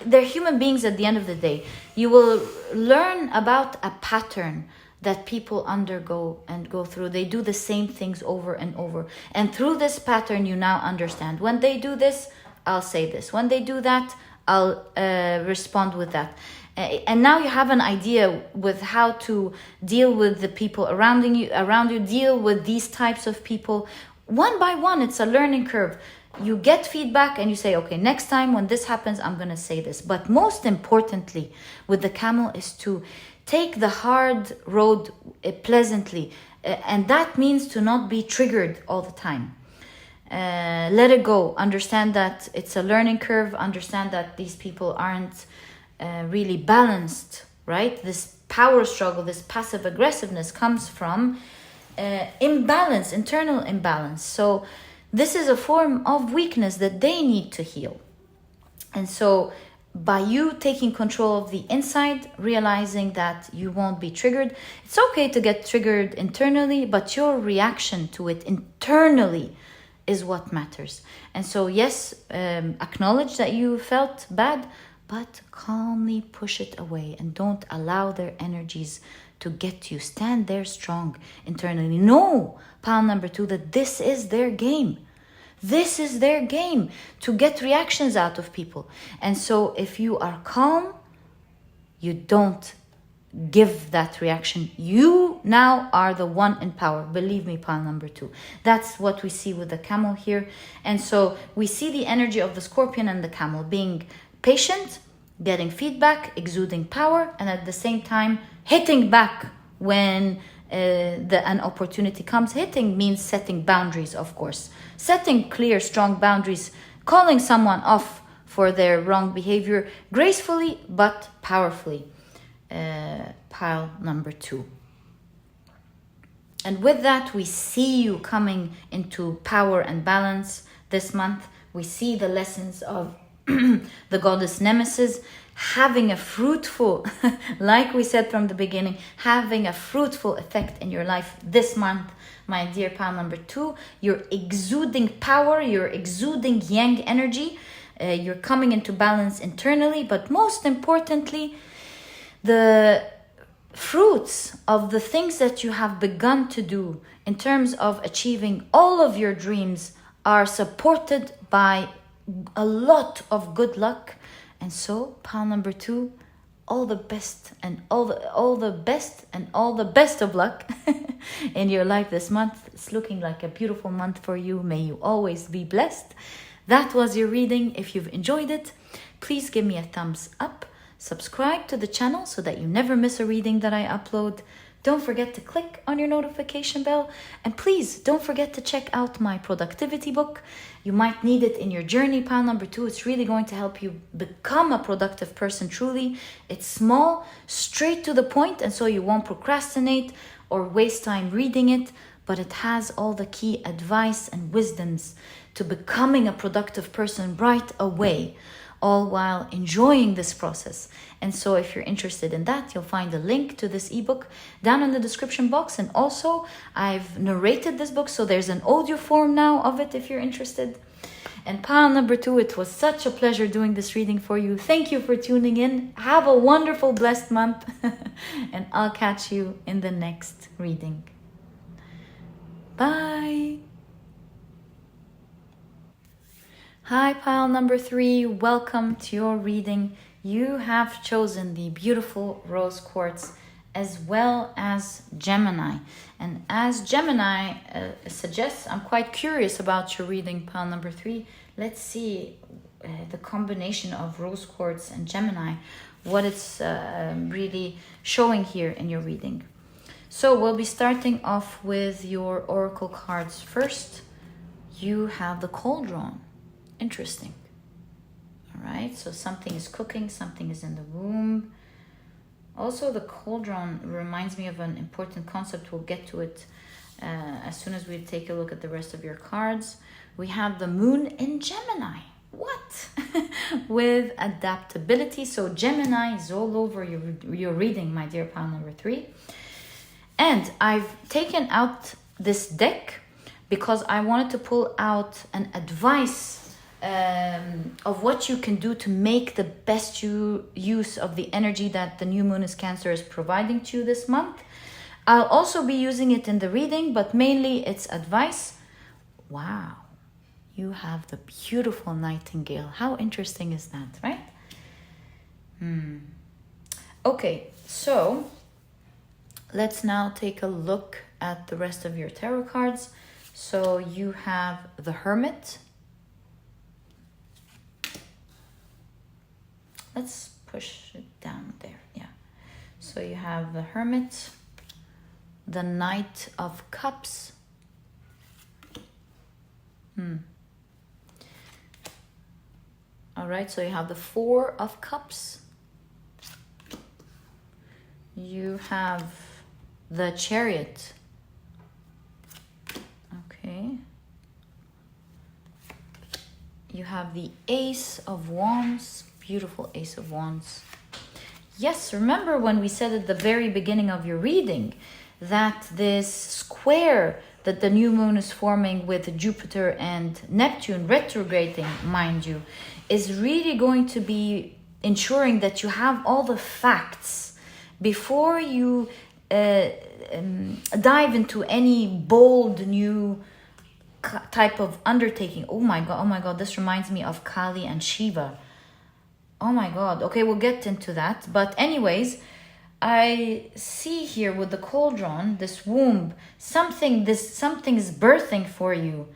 they're human beings at the end of the day. You will learn about a pattern that people undergo and go through. They do the same things over and over. And through this pattern, you now understand. When they do this, I'll say this. When they do that, I'll respond with that. And now you have an idea with how to deal with the people around you, deal with these types of people. One by one, it's a learning curve. you get feedback and you say, okay, next time when this happens, I'm going to say this. But most importantly with the camel is to take the hard road pleasantly. And that means to not be triggered all the time. Let it go. Understand that it's a learning curve. Understand that these people aren't really balanced, right? This power struggle, this passive aggressiveness comes from imbalance, internal imbalance. So this is a form of weakness that they need to heal. And so by you taking control of the inside, realizing that you won't be triggered, it's okay to get triggered internally, but your reaction to it internally is what matters. And so yes, acknowledge that you felt bad, but calmly push it away and don't allow their energies to get you. Stand there strong internally. Know, pile number 2, that this is their game. This is their game, to get reactions out of people. And so if you are calm, you don't give that reaction. You now are the one in power. Believe me, pile number 2. That's what we see with the camel here. And so we see the energy of the scorpion and the camel being patient, getting feedback, exuding power, and at the same time hitting back when an opportunity comes. Hitting means setting boundaries, of course. Setting clear, strong boundaries, calling someone off for their wrong behavior gracefully but powerfully. Pile number 2. And with that, we see you coming into power and balance this month. We see the lessons of the goddess Nemesis having a fruitful, like we said from the beginning, having a fruitful effect in your life this month. My dear pile number 2, you're exuding power, you're exuding yang energy, you're coming into balance internally, but most importantly, the fruits of the things that you have begun to do in terms of achieving all of your dreams are supported by a lot of good luck. And so, pile number 2, all the best and all the best and all the best of luck in your life this month. It's looking like a beautiful month for you. May you always be blessed. That was your reading. If you've enjoyed it, please give me a thumbs up. Subscribe to the channel so that you never miss a reading that I upload. Don't forget to click on your notification bell. And please don't forget to check out my productivity book. You might need it in your journey, pile number 2. It's really going to help you become a productive person truly. It's small, straight to the point, and so you won't procrastinate or waste time reading it. But it has all the key advice and wisdoms to becoming a productive person right away, all while enjoying this process. And so if you're interested in that, you'll find a link to this ebook down in the description box. And also I've narrated this book, so there's an audio form now of it if you're interested. And pile number 2, it was such a pleasure doing this reading for you. Thank you for tuning in. Have a wonderful, blessed month. And I'll catch you in the next reading. Bye. Hi, pile number 3. Welcome to your reading. You have chosen the beautiful rose quartz as well as Gemini. And as Gemini suggests, I'm quite curious about your reading, pile number 3. Let's see the combination of rose quartz and Gemini, what it's really showing here in your reading. So we'll be starting off with your oracle cards first. You have the cauldron. Interesting. All right, so something is cooking, something is in the room. Also, the cauldron reminds me of an important concept. We'll get to it as soon as we take a look at the rest of your cards. We have the moon in Gemini. What? With adaptability. So Gemini is all over your reading, my dear pile number 3. And I've taken out this deck because I wanted to pull out an advice of what you can do to make the best use of the energy that the new moon is Cancer is providing to you this month. I'll also be using it in the reading, but mainly it's advice. Wow, you have the beautiful nightingale. How interesting is that, right? Okay, so let's now take a look at the rest of your tarot cards. So you have the Hermit, Let's push it down there. Yeah. So you have the Hermit, the Knight of Cups. All right, so you have the Four of Cups. You have the Chariot. Okay. You have the Ace of Wands. Beautiful Ace of Wands. Yes, remember when we said at the very beginning of your reading that this square that the new moon is forming with Jupiter and Neptune retrograding, mind you, is really going to be ensuring that you have all the facts before you dive into any bold new type of undertaking. Oh my God, this reminds me of Kali and Shiva. Oh my God. Okay, we'll get into that. But anyways, I see here with the cauldron, this womb, something is birthing for you.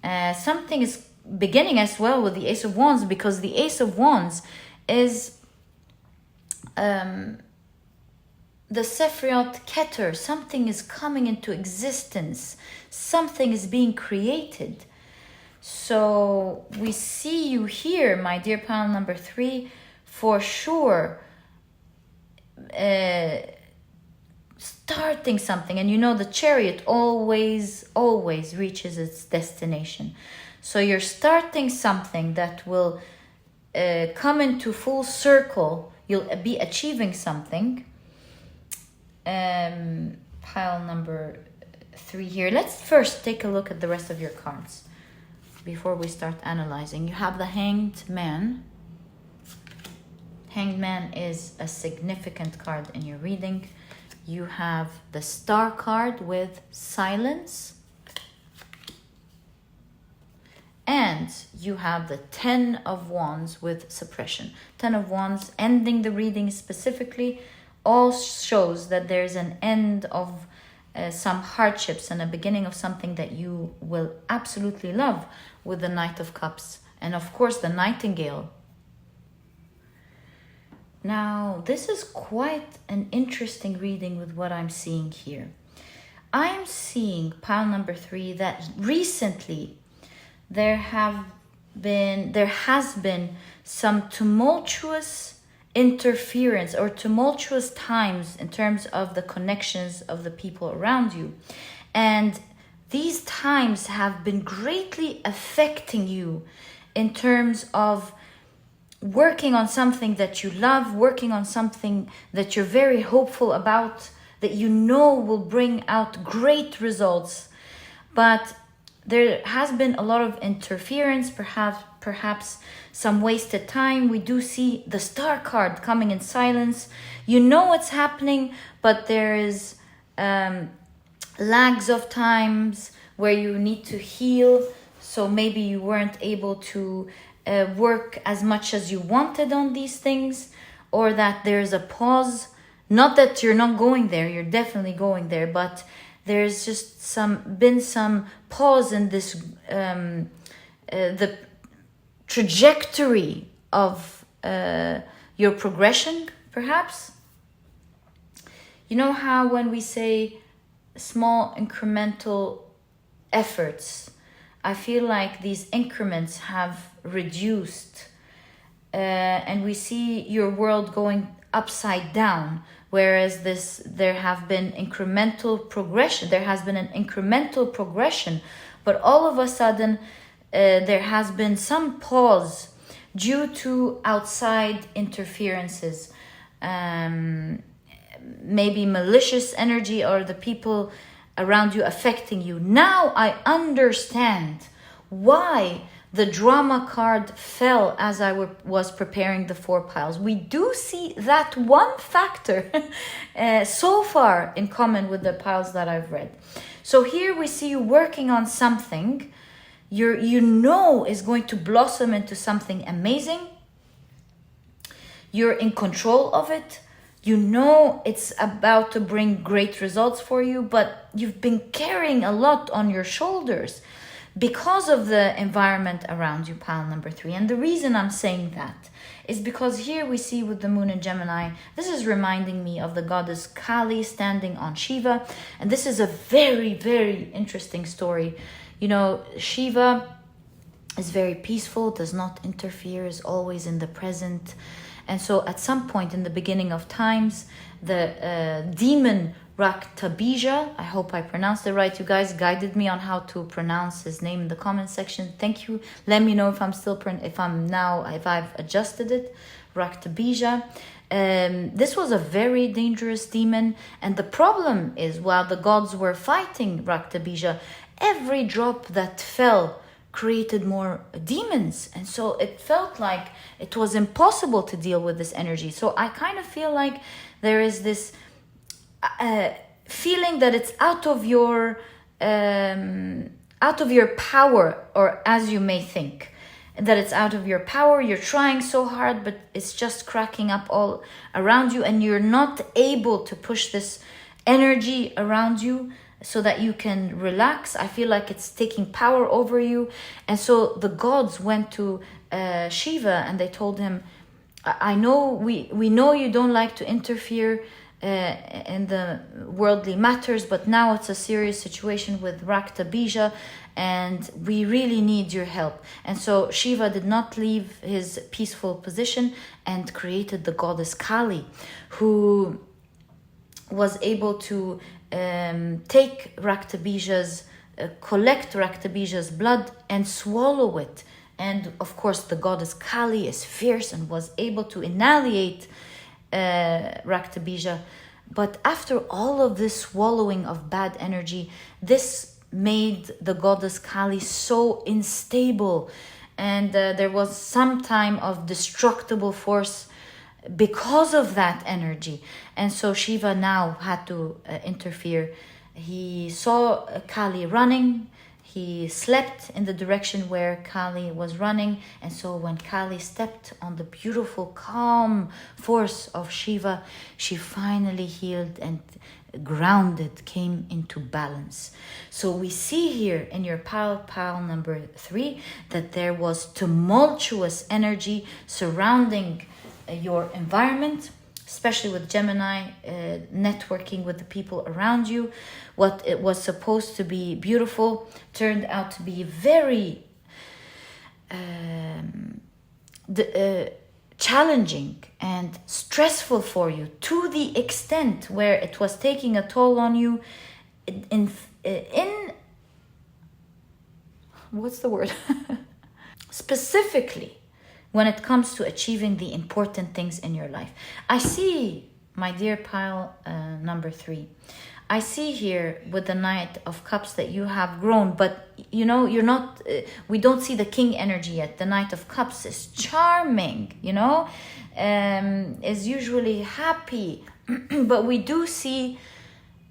Something is beginning as well with the Ace of Wands, because the Ace of Wands is the Sephirot Keter. Something is coming into existence. Something is being created. So we see you here, my dear pile number 3, for sure. Starting something, and you know the Chariot always reaches its destination. So you're starting something that will come into full circle. You'll be achieving something. Pile number 3 here. Let's first take a look at the rest of your cards before we start analyzing. You have the Hanged Man. Hanged Man is a significant card in your reading. You have the Star card with silence. And you have the 10 of Wands with suppression. 10 of Wands ending the reading specifically all shows that there's an end of some hardships and a beginning of something that you will absolutely love with the Knight of Cups. And of course the Nightingale. Now, this is quite an interesting reading with what I'm seeing here. I am seeing, pile number 3, that recently there has been some tumultuous interference or tumultuous times in terms of the connections of the people around you. And these times have been greatly affecting you in terms of working on something that you love, working on something that you're very hopeful about, that you know will bring out great results. But there has been a lot of interference, perhaps some wasted time. We do see the Star card coming in silence. You know what's happening, but there is lags of times where you need to heal. So maybe you weren't able to work as much as you wanted on these things, or that there's a pause. Not that you're not going there, you're definitely going there, but there's just been some pause in this the trajectory of your progression, perhaps. You know how when we say small incremental efforts, I feel like these increments have reduced, and we see your world going upside down, whereas there have been incremental progression. There has been an incremental progression, but all of a sudden there has been some pause due to outside interferences, maybe malicious energy or the people around you affecting you. Now I understand why the drama card fell as I was preparing the 4 piles. We do see that one factor so far in common with the piles that I've read. So here we see you working on something you know is going to blossom into something amazing. You're in control of it. You know it's about to bring great results for you, but you've been carrying a lot on your shoulders. because of the environment around you, pile number 3. And the reason I'm saying that is because here we see with the moon in Gemini, this is reminding me of the goddess Kali standing on Shiva. And this is a very, very interesting story. You know, Shiva is very peaceful, does not interfere, is always in the present. And so at some point in the beginning of times, the demon Raktabija, I hope I pronounced it right. You guys guided me on how to pronounce his name in the comment section. Thank you. Let me know if I've adjusted it. Raktabija. This was a very dangerous demon, and the problem is, while the gods were fighting Raktabija, every drop that fell created more demons, and so it felt like it was impossible to deal with this energy. So I kind of feel like there is this feeling that it's out of your power, or as you may think, that it's out of your power. You're trying so hard, but it's just cracking up all around you, and you're not able to push this energy around you so that you can relax. I feel like it's taking power over you. And so the gods went to Shiva and they told him, I know we know you don't like to interfere in the worldly matters, but now it's a serious situation with Raktabija and we really need your help. And so Shiva did not leave his peaceful position and created the goddess Kali, who was able to take Raktabija's, collect Raktabija's blood and swallow it. And of course the goddess Kali is fierce and was able to annihilate Raktabija. But after all of this swallowing of bad energy, this made the goddess Kali so unstable, and there was some time of destructible force because of that energy. And so Shiva now had to interfere. He saw Kali running. He slept in the direction where Kali was running. And so when Kali stepped on the beautiful, calm force of Shiva, she finally healed and grounded, came into balance. So we see here in your pile number 3, that there was tumultuous energy surrounding your environment, especially with Gemini, networking with the people around you. What it was supposed to be beautiful turned out to be very challenging and stressful for you, to the extent where it was taking a toll on you in what's the word? Specifically, when it comes to achieving the important things in your life. I see, my dear pile number 3, I see here with the Knight of Cups that you have grown, but you know, you're not, we don't see the King energy yet. The Knight of Cups is charming, you know, is usually happy, but we do see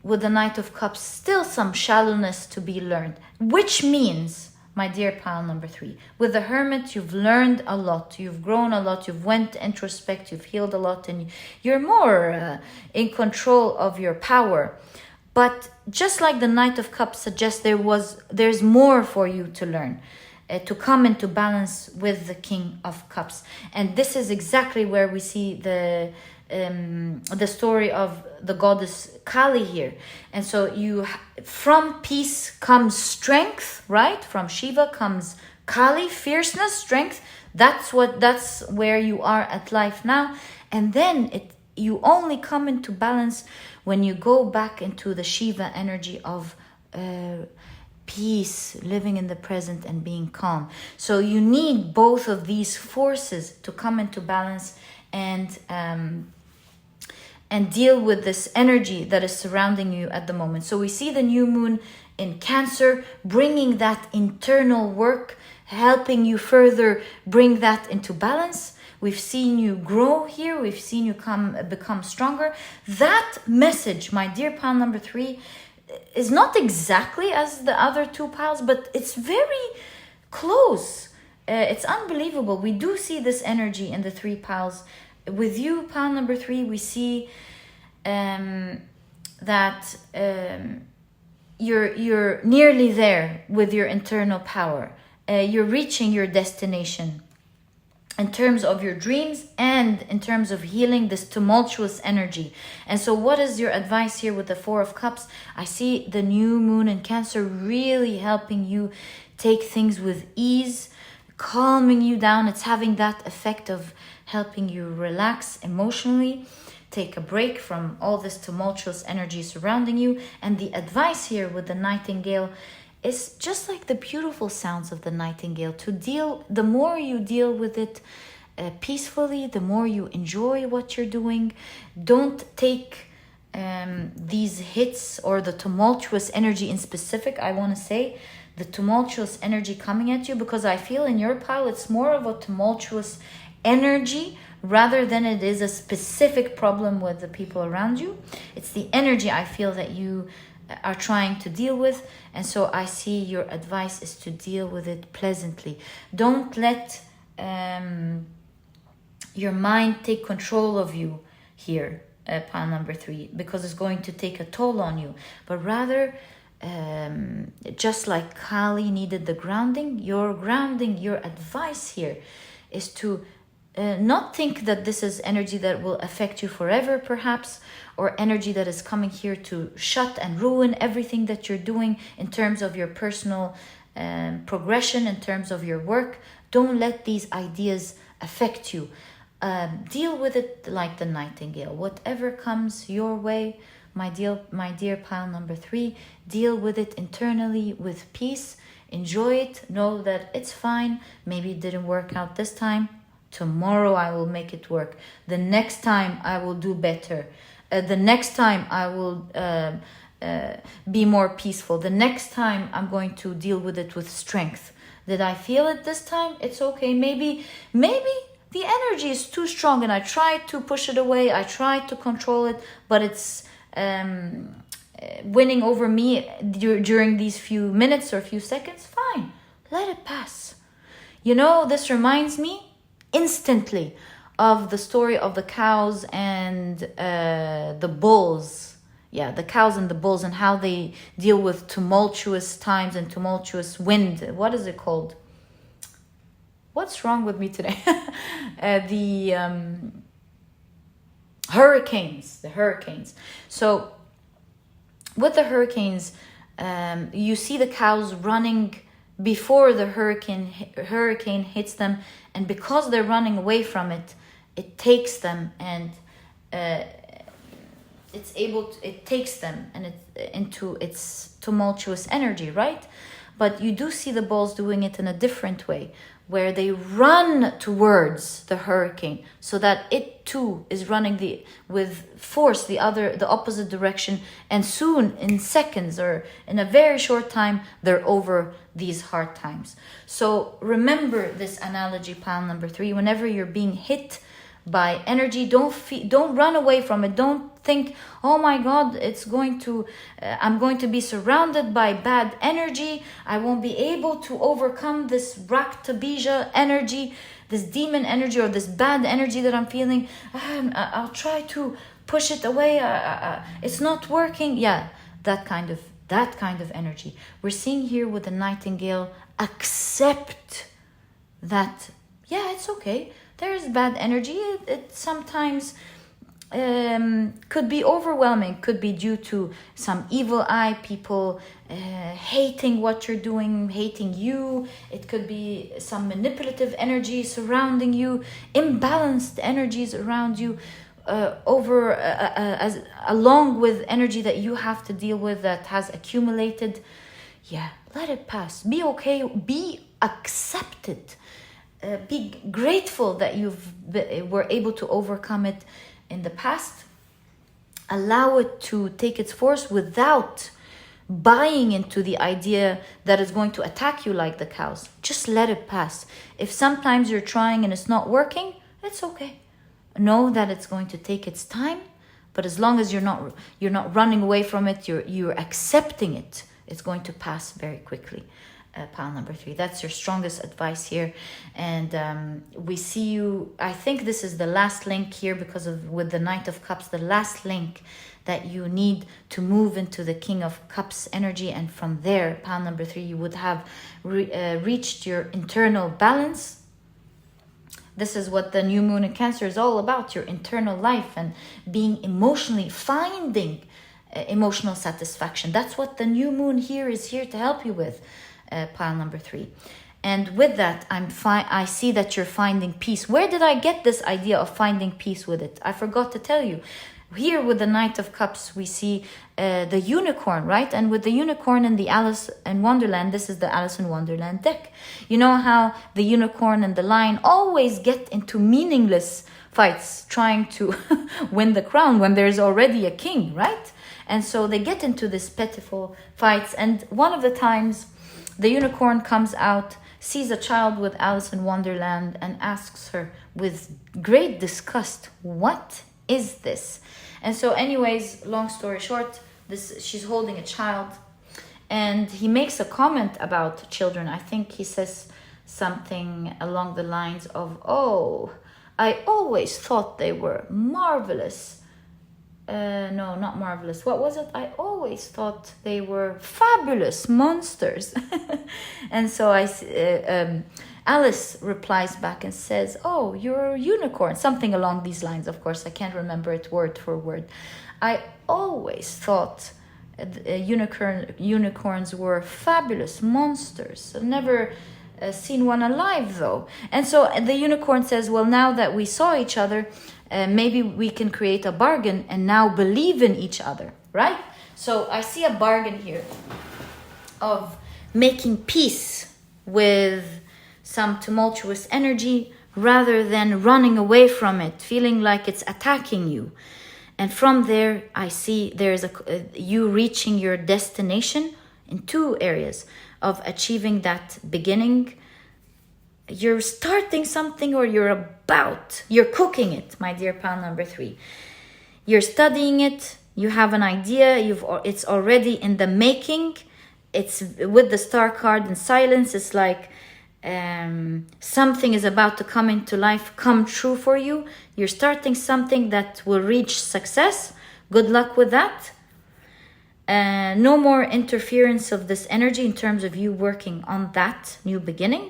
with the Knight of Cups still some shallowness to be learned, which means, my dear pile number 3, with the Hermit, you've learned a lot, you've grown a lot, you've went introspect, you've healed a lot, and you're more in control of your power. But just like the Knight of Cups suggests, there's more for you to learn, to come into balance with the King of Cups. And this is exactly where we see the story of the goddess Kali here. And so from peace comes strength, right? From Shiva comes Kali, fierceness, strength. That's where you are at life now. And then you only come into balance when you go back into the Shiva energy of peace, living in the present and being calm. So you need both of these forces to come into balance and deal with this energy that is surrounding you at the moment. So we see the new moon in Cancer, bringing that internal work, helping you further bring that into balance. We've seen you grow here. We've seen you become stronger. That message, my dear pile number 3, is not exactly as the other 2 piles, but it's very close. It's unbelievable. We do see this energy in the 3 piles. With you, pile number 3, we see that you're nearly there with your internal power. You're reaching your destination in terms of your dreams and in terms of healing this tumultuous energy. And so what is your advice here with the Four of Cups? I see the new moon in Cancer really helping you take things with ease, calming you down. It's having that effect of helping you relax emotionally, take a break from all this tumultuous energy surrounding you. And the advice here with the Nightingale is just like the beautiful sounds of the nightingale, to deal, the more you deal with it peacefully, the more you enjoy what you're doing. Don't take these hits or the tumultuous energy in specific. I want to say the tumultuous energy coming at you, because I feel in your pile it's more of a tumultuous energy rather than it is a specific problem with the people around you. It's the energy I feel that you are trying to deal with. And so I see your advice is to deal with it pleasantly. Don't let your mind take control of you here, pile number 3, because it's going to take a toll on you. But rather, just like Kali needed the grounding, your advice here is to not think that this is energy that will affect you forever, perhaps, or energy that is coming here to shut and ruin everything that you're doing in terms of your personal progression, in terms of your work. Don't let these ideas affect you. Deal with it like the nightingale. Whatever comes your way, my dear pile number 3, deal with it internally with peace. Enjoy it. Know that it's fine. Maybe it didn't work out this time. Tomorrow I will make it work. The next time I will do better. The next time I will be more peaceful. The next time I'm going to deal with it with strength. Did I feel it this time? It's okay. Maybe the energy is too strong and I tried to push it away. I tried to control it, but it's winning over me during these few minutes or few seconds. Fine. Let it pass. You know, this reminds me instantly of the story of the cows and the bulls. Yeah, the cows and the bulls, and how they deal with tumultuous times and tumultuous wind. What is it called? What's wrong with me today? The hurricanes. The hurricanes. So with the hurricanes, you see the cows running before the hurricane hits them, and because they're running away from it, it takes them and it takes them and into its tumultuous energy, right? But you do see the bulls doing it in a different way, where they run towards the hurricane so that it too is running with force the opposite direction, and soon, in seconds or in a very short time, they're over these hard times. So remember this analogy, pile number 3. Whenever you're being hit by energy, don't run away from it. Don't think, oh my God, I'm going to be surrounded by bad energy. I won't be able to overcome this Raktabija energy, this demon energy, or this bad energy that I'm feeling. I'll try to push it away. It's not working. Yeah, that kind of energy. We're seeing here with the nightingale, accept that, yeah, it's okay. There is bad energy. It sometimes could be overwhelming, could be due to some evil eye, people hating what you're doing, hating you. It could be some manipulative energy surrounding you, imbalanced energies around you, along with energy that you have to deal with that has accumulated. Yeah, let it pass. Be okay. Be accepted. Be grateful that were able to overcome it in the past. Allow it to take its force without buying into the idea that it's going to attack you like the cows. Just let it pass. If sometimes you're trying and it's not working, it's okay. Know that it's going to take its time, but as long as you're not running away from it, you're accepting it, it's going to pass very quickly. Pile number 3. That's your strongest advice here. And we see you, I think this is the last link here, because with the Knight of Cups, the last link that you need to move into the King of Cups energy. And from there, pile number 3, you would have reached your internal balance. This is what the new moon in Cancer is all about, your internal life and being emotionally, finding emotional satisfaction. That's what the new moon here is here to help you with, pile number 3. And with that, I see that you're finding peace. Where did I get this idea of finding peace with it? I forgot to tell you. Here with the Knight of Cups, we see the unicorn, right? And with the unicorn and the Alice in Wonderland, this is the Alice in Wonderland deck. You know how the unicorn and the lion always get into meaningless fights trying to win the crown when there's already a king, right? And so they get into this pitiful fights. And one of the times, the unicorn comes out, sees a child with Alice in Wonderland, and asks her with great disgust, "What is this?" And so anyways, long story short, she's holding a child, and he makes a comment about children. I think he says something along the lines of, "Oh, I always thought they were marvelous." No, not marvelous. What was it? "I always thought they were fabulous monsters." And so Alice replies back and says, "Oh, you're a unicorn." Something along these lines. Of course, I can't remember it word for word. "I always thought unicorns were fabulous monsters. I've never seen one alive, though." And so the unicorn says, "Well, now that we saw each other, maybe we can create a bargain and now believe in each other," right? So I see a bargain here of making peace with some tumultuous energy rather than running away from it, feeling like it's attacking you. And from there, I see there's you reaching your destination in 2 areas of achieving that beginning. You're starting something, or you're cooking it, my dear pile number 3. You're studying it, you have an idea, it's already in the making. It's with the star card in silence. It's like something is about to come into life, come true for you. You're starting something that will reach success. Good luck with that. No more interference of this energy in terms of you working on that new beginning.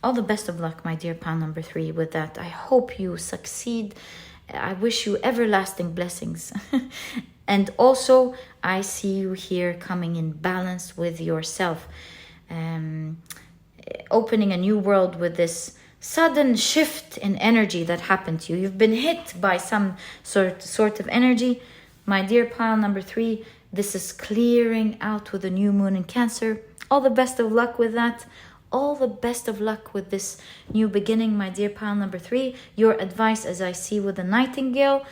All the best of luck, my dear pile number 3, with that. I hope you succeed. I wish you everlasting blessings. And also, I see you here coming in balance with yourself. Opening a new world with this sudden shift in energy that happened to you. You've been hit by some sort of energy. My dear pile number 3, this is clearing out with a new moon in Cancer. All the best of luck with that. All the best of luck with this new beginning, my dear pile number 3. Your advice, as I see with the Nightingale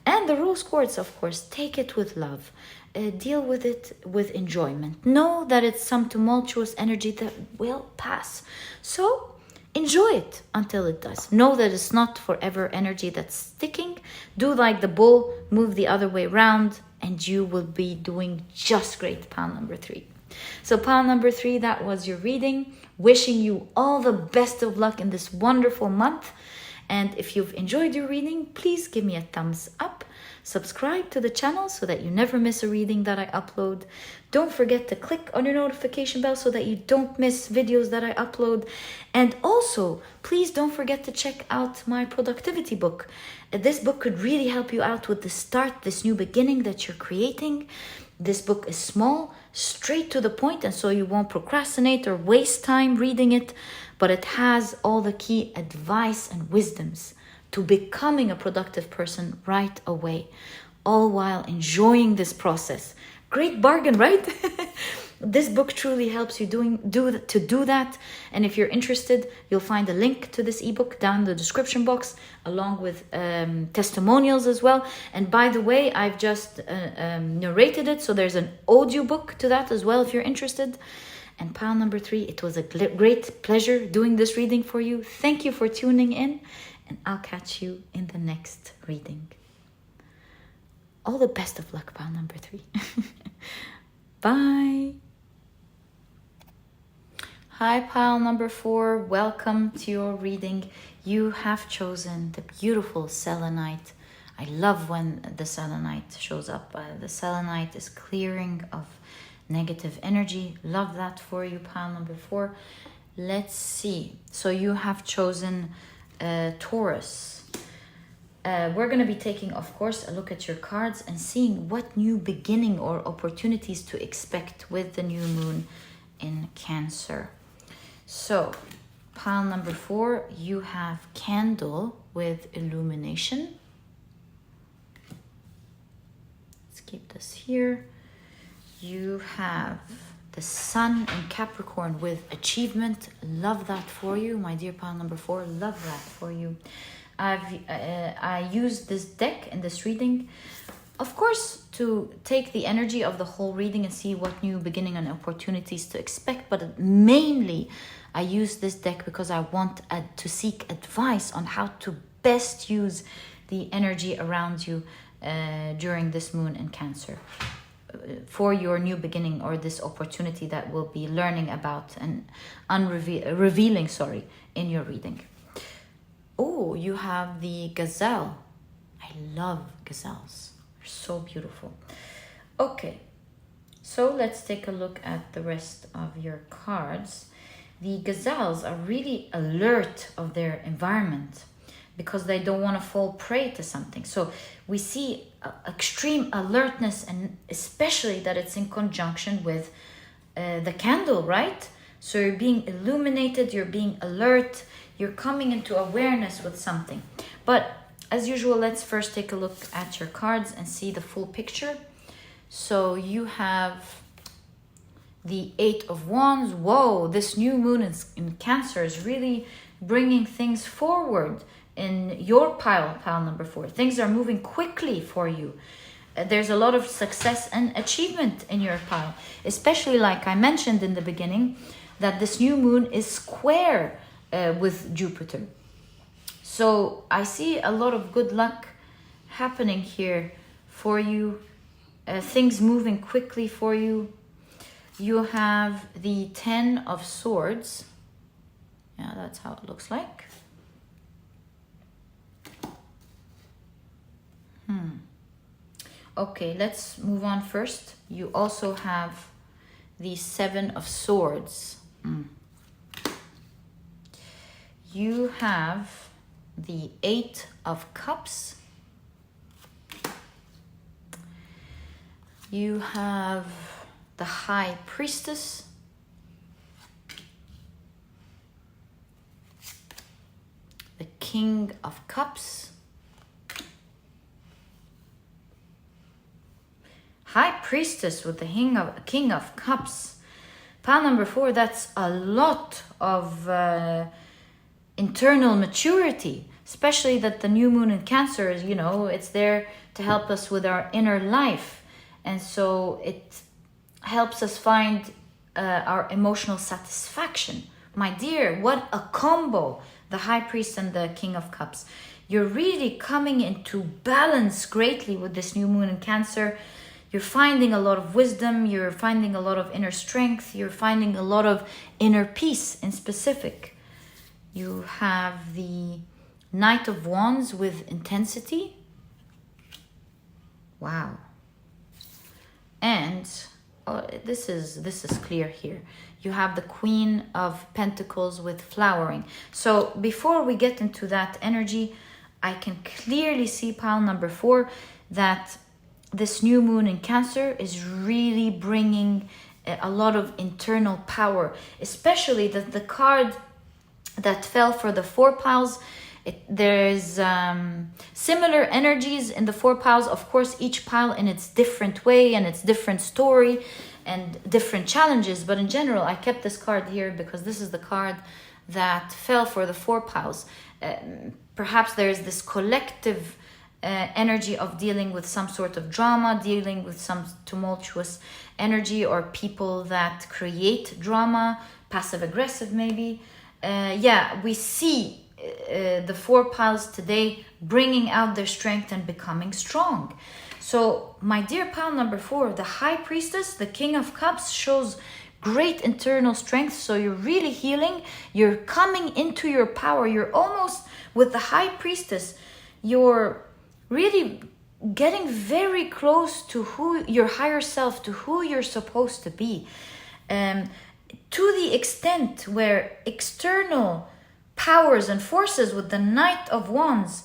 and the Rose Quartz, of course, take it with love. Deal with it with enjoyment. Know that it's some tumultuous energy that will pass. So enjoy it until it does. Know that it's not forever energy that's sticking. Do like the bull, move the other way around, and you will be doing just great, pile number 3. So pile number 3, that was your reading. Wishing you all the best of luck in this wonderful month. And if you've enjoyed your reading, please give me a thumbs up. Subscribe to the channel so that you never miss a reading that I upload. Don't forget to click on your notification bell so that you don't miss videos that I upload. And also, please don't forget to check out my productivity book. This book could really help you out with the start, this new beginning that you're creating. This book is small, straight to the point, and so you won't procrastinate or waste time reading it, but it has all the key advice and wisdoms to becoming a productive person right away, all while enjoying this process. Great bargain, right? This book truly helps you do that. And if you're interested, you'll find a link to this ebook down in the description box, along with testimonials as well. And by the way, I've just narrated it, so there's an audiobook to that as well if you're interested. And pile number 3, it was a great pleasure doing this reading for you. Thank you for tuning in, and I'll catch you in the next reading. All the best of luck, pile number 3. Bye. Hi, pile number 4. Welcome to your reading. You have chosen the beautiful Selenite. I love when the selenite shows up. The selenite is clearing of negative energy. Love that for you, pile number 4. Let's see. So you have chosen Taurus. We're going to be taking, of course, a look at your cards and seeing what new beginning or opportunities to expect with the new moon in Cancer. So, pile number 4, you have Candle with Illumination. Let's keep this here. You have the Sun in Capricorn with Achievement. Love that for you, my dear pile number 4. Love that for you. I used this deck in this reading, of course, to take the energy of the whole reading and see what new beginning and opportunities to expect. But mainly, I use this deck because I want to seek advice on how to best use the energy around you during this moon in Cancer for your new beginning or this opportunity that we'll be learning about and revealing in your reading. Oh, you have the gazelle. I love gazelles. They're so beautiful. Okay, so let's take a look at the rest of your cards. The gazelles are really alert of their environment because they don't want to fall prey to something. So we see extreme alertness, and especially that it's in conjunction with the candle, right? So you're being illuminated, you're being alert, you're coming into awareness with something. But as usual, let's first take a look at your cards and see the full picture. So you have the 8 of Wands. Whoa, this new moon in Cancer is really bringing things forward in your pile number 4. Things are moving quickly for you. There's a lot of success and achievement in your pile, especially like I mentioned in the beginning, that this new moon is square with Jupiter. So I see a lot of good luck happening here for you, things moving quickly for you. You have the 10 of Swords. Yeah, that's how it looks like. Okay, let's move on first. You also have the 7 of Swords. You have the 8 of Cups. You have the High Priestess. The King of Cups. High Priestess with the King of Cups. Pile number 4, that's a lot of internal maturity, especially that the new moon in Cancer is, it's there to help us with our inner life. And so it helps us find our emotional satisfaction. My dear, what a combo, the High Priest and the King of Cups. You're really coming into balance greatly with this new moon in Cancer. You're finding a lot of wisdom, you're finding a lot of inner strength, you're finding a lot of inner peace in specific. You have the Knight of Wands with Intensity. Wow. And this is clear here. You have the Queen of Pentacles with Flowering. So before we get into that energy, I can clearly see pile number 4 that this new moon in Cancer is really bringing a lot of internal power, especially that the card that fell for the 4 piles, there's similar energies in the 4 piles. Of course, each pile in its different way and its different story and different challenges. But in general, I kept this card here because this is the card that fell for the 4 piles. Perhaps there's this collective energy of dealing with some sort of drama, dealing with some tumultuous energy, or people that create drama, passive aggressive maybe. We see the 4 piles today bringing out their strength and becoming strong. So my dear pile number 4, the High Priestess, the King of Cups, shows great internal strength. So you're really healing, you're coming into your power. You're almost, with the High Priestess, you're really getting very close to who your higher self, to who you're supposed to be, to the extent where external powers and forces with the Knight of Wands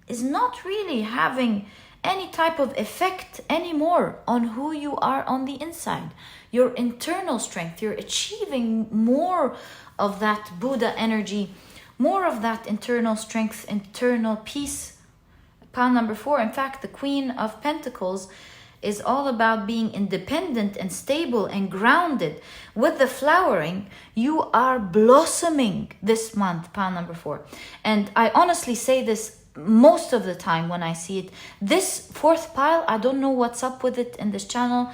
is not really having any type of effect anymore on who you are on the inside. Your internal strength, you're achieving more of that Buddha energy, more of that internal strength, internal peace. Pile number 4, in fact, the Queen of Pentacles is all about being independent and stable and grounded. With the flowering, you are blossoming this month, pile number 4. And I honestly say this most of the time when I see it. This 4th pile, I don't know what's up with it in this channel,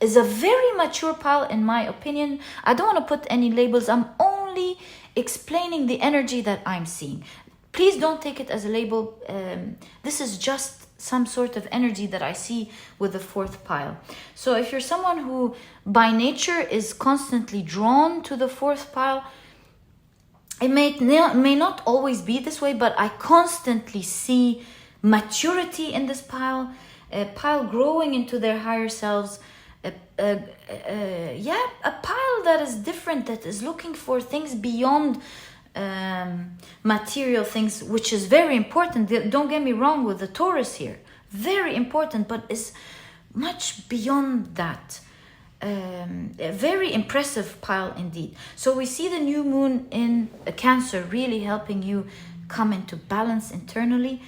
is a very mature pile in my opinion. I don't want to put any labels. I'm only explaining the energy that I'm seeing. Please don't take it as a label. This is just some sort of energy that I see with the 4th pile. So if you're someone who by nature is constantly drawn to the 4th pile, it may not always be this way, but I constantly see maturity in this pile, a pile growing into their higher selves, a pile that is different, that is looking for things beyond material things, which is very important. Don't get me wrong with the Taurus here, very important, but is much beyond that. A very impressive pile indeed. So we see the new moon in Cancer really helping you come into balance internally,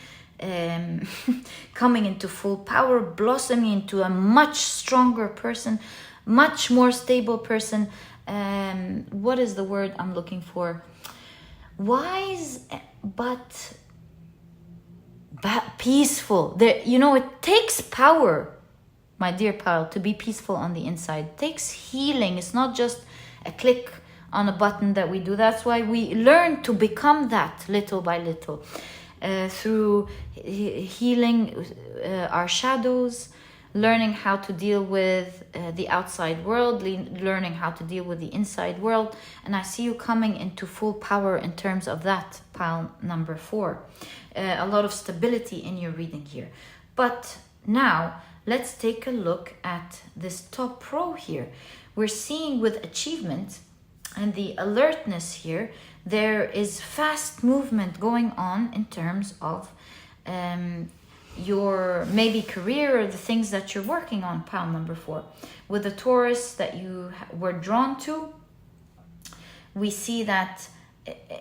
coming into full power, blossoming into a much stronger person, much more stable person. What is the word I'm looking for? Wise, but peaceful. It takes power, my dear pile, to be peaceful on the inside. It takes healing. It's not just a click on a button that we do. That's why we learn to become that little by little, through healing our shadows, learning how to deal with the outside world, learning how to deal with the inside world. And I see you coming into full power in terms of that, pile number 4. A lot of stability in your reading here. But now let's take a look at this top row here. We're seeing with achievement and the alertness here, there is fast movement going on in terms of your maybe career or the things that you're working on, pile number 4. With the Taurus that you were drawn to, we see that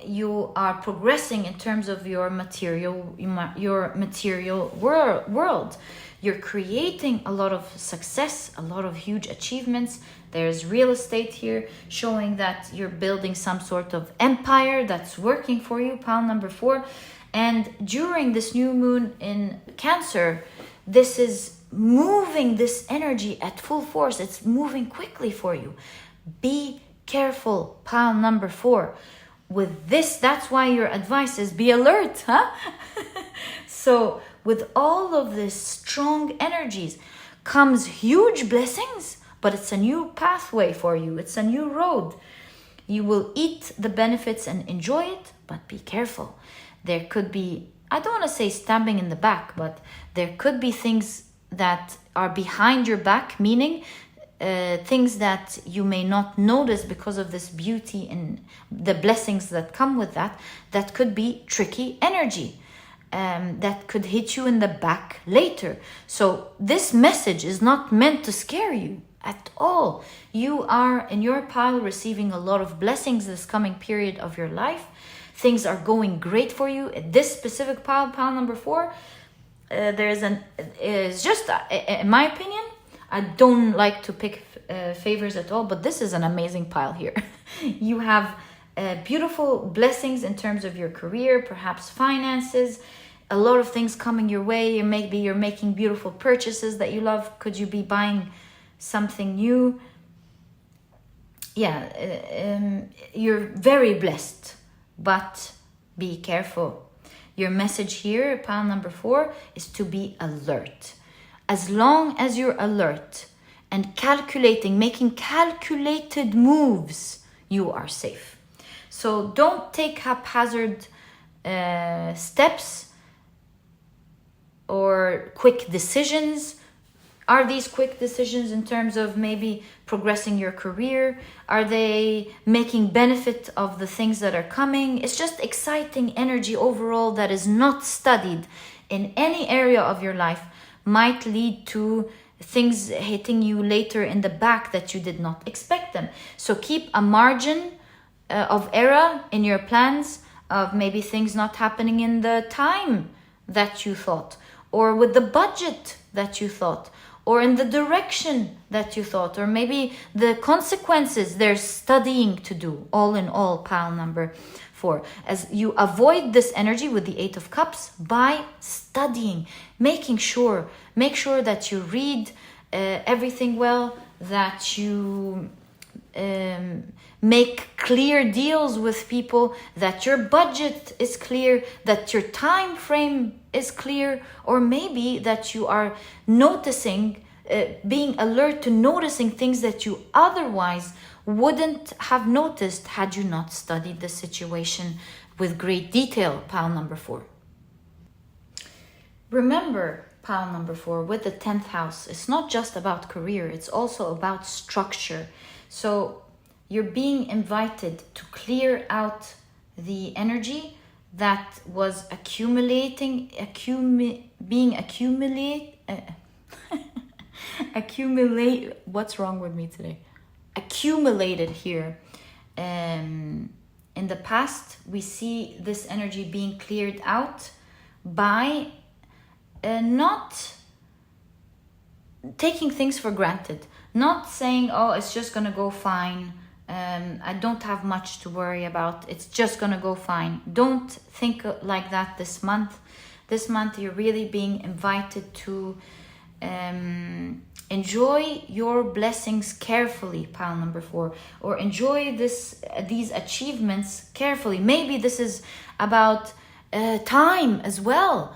you are progressing in terms of your material world. You're creating a lot of success, a lot of huge achievements. There's real estate here showing that you're building some sort of empire that's working for you, pile number 4. And during this new moon in Cancer, this is moving this energy at full force. It's moving quickly for you. Be careful, pile number 4. With this, that's why your advice is be alert, huh? So with all of this strong energies comes huge blessings, but it's a new pathway for you. It's a new road. You will eat the benefits and enjoy it, but be careful. There could be, I don't want to say stabbing in the back, but there could be things that are behind your back, meaning things that you may not notice because of this beauty and the blessings that come with that. That could be tricky energy that could hit you in the back later. So this message is not meant to scare you at all. You are in your pile receiving a lot of blessings this coming period of your life. Things are going great for you. This specific pile number 4, is just, in my opinion, I don't like to pick favors at all, but this is an amazing pile here. You have beautiful blessings in terms of your career, perhaps finances, a lot of things coming your way. Maybe you're making beautiful purchases that you love. Could you be buying something new? Yeah, you're very blessed, but be careful. Your message here, pile number 4, is to be alert. As long as you're alert and calculating, making calculated moves, you are safe. So don't take haphazard steps. or quick decisions. Are these quick decisions in terms of maybe progressing your career? Are they making benefit of the things that are coming? It's just exciting energy overall that is not studied in any area of your life, might lead to things hitting you later in the back that you did not expect them. So keep a margin of error in your plans, of maybe things not happening in the time that you thought, or with the budget that you thought, or in the direction that you thought, or maybe the consequences there's studying to do. All in all, pile number 4, as you avoid this energy with the 8 of Cups by studying, make sure that you read everything well, that you make clear deals with people, that your budget is clear, that your time frame is clear, or maybe that you are noticing, being alert to noticing things that you otherwise wouldn't have noticed had you not studied the situation with great detail, pile number 4. Remember, pile number 4, with the 10th house, it's not just about career, it's also about structure. So you're being invited to clear out the energy that was accumulate, what's wrong with me today? Accumulated here. In the past, we see this energy being cleared out by not taking things for granted, not saying, oh, it's just gonna go fine, I don't have much to worry about, it's just gonna go fine. Don't think like that this month. This month you're really being invited to enjoy your blessings carefully, pile number 4, or enjoy these achievements carefully. Maybe this is about time as well,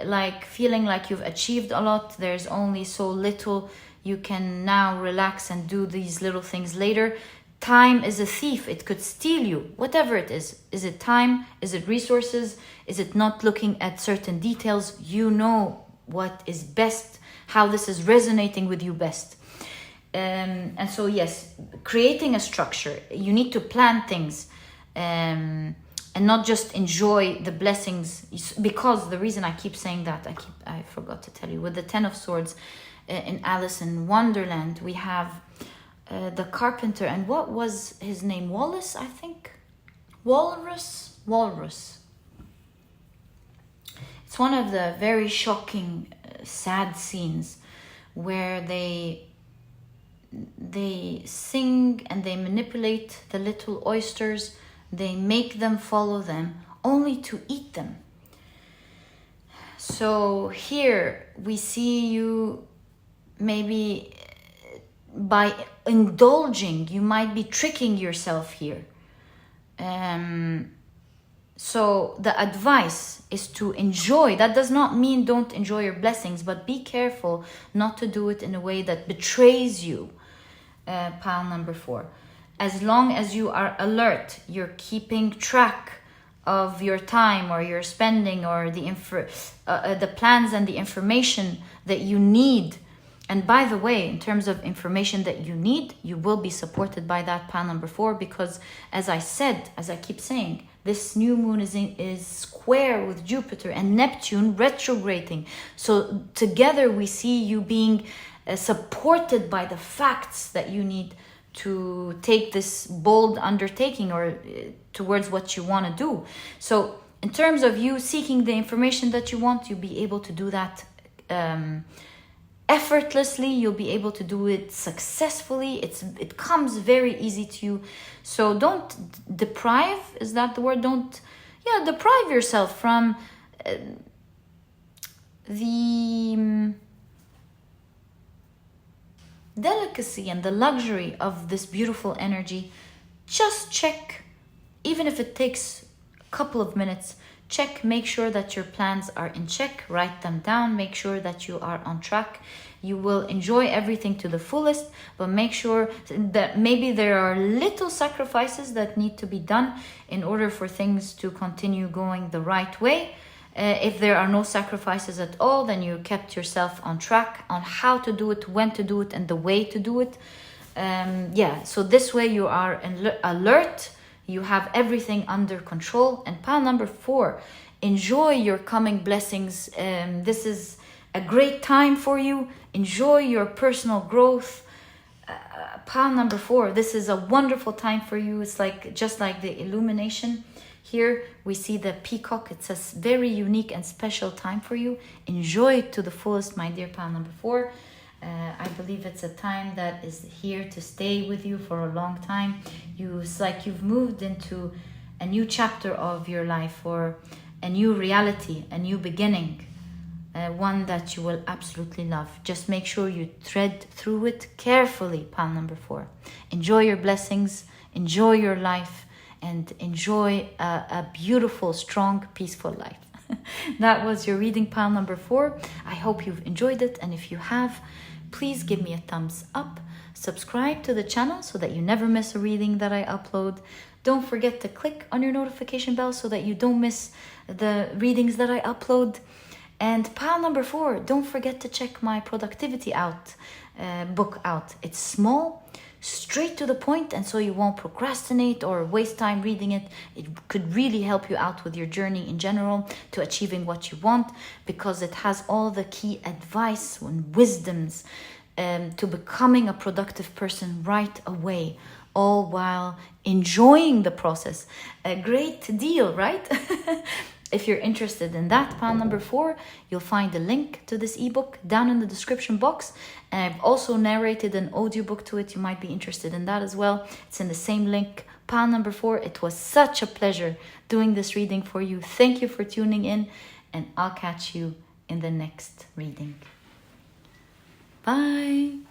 like feeling like you've achieved a lot, there's only so little, you can now relax and do these little things later. Time is a thief, it could steal you, whatever it is. Is it time? Is it resources? Is it not looking at certain details? You know what is best, how this is resonating with you best. And so yes, creating a structure, you need to plan things, and not just enjoy the blessings. Because the reason I keep saying that, I forgot to tell you, with the 10 of Swords in Alice in Wonderland, we have the carpenter, and what was his name? Wallace, I think? Walrus. It's one of the very shocking, sad scenes where they sing and they manipulate the little oysters. They make them follow them only to eat them. So here we see you, maybe by indulging, you might be tricking yourself here. So the advice is to enjoy. That does not mean don't enjoy your blessings, but be careful not to do it in a way that betrays you, pile number 4. As long as you are alert, you're keeping track of your time or your spending, or the plans and the information that you need. And by the way, in terms of information that you need, you will be supported by that, pile number 4, because as I keep saying, this new moon is square with Jupiter and Neptune retrograding. So together we see you being supported by the facts that you need to take this bold undertaking, or towards what you want to do. So in terms of you seeking the information that you want, you'll be able to do that effortlessly. You'll be able to do it successfully. It comes very easy to you. So don't deprive, is that the word? Deprive yourself from the delicacy and the luxury of this beautiful energy. Just check, even if it takes a couple of minutes, check, make sure that your plans are in check, write them down, make sure that you are on track. You will enjoy everything to the fullest, but make sure that maybe there are little sacrifices that need to be done in order for things to continue going the right way. If there are no sacrifices at all, then you kept yourself on track on how to do it, when to do it, and the way to do it. Yeah, so this way you are alert, you have everything under control. And pile number 4, enjoy your coming blessings. This is a great time for you. Enjoy your personal growth. Pile number 4, this is a wonderful time for you. It's like just like the illumination. Here we see the peacock. It's a very unique and special time for you. Enjoy it to the fullest, my dear pile number 4. I believe it's a time that is here to stay with you for a long time. It's like you've moved into a new chapter of your life, or a new reality, a new beginning, one that you will absolutely love. Just make sure you tread through it carefully, pile number 4. Enjoy your blessings, enjoy your life, and enjoy a beautiful, strong, peaceful life. That was your reading, pile number 4. I hope you've enjoyed it, and if you have, please give me a thumbs up. Subscribe to the channel so that you never miss a reading that I upload. Don't forget to click on your notification bell so that you don't miss the readings that I upload. And pile number 4, don't forget to check my productivity book out. It's small, straight to the point, and so you won't procrastinate or waste time reading it. It could really help you out with your journey in general to achieving what you want, because it has all the key advice and wisdoms to becoming a productive person right away, all while enjoying the process. A great deal, right? If you're interested in that, pile number 4, you'll find a link to this ebook down in the description box. And I've also narrated an audiobook to it. You might be interested in that as well. It's in the same link, pile number 4. It was such a pleasure doing this reading for you. Thank you for tuning in, and I'll catch you in the next reading. Bye.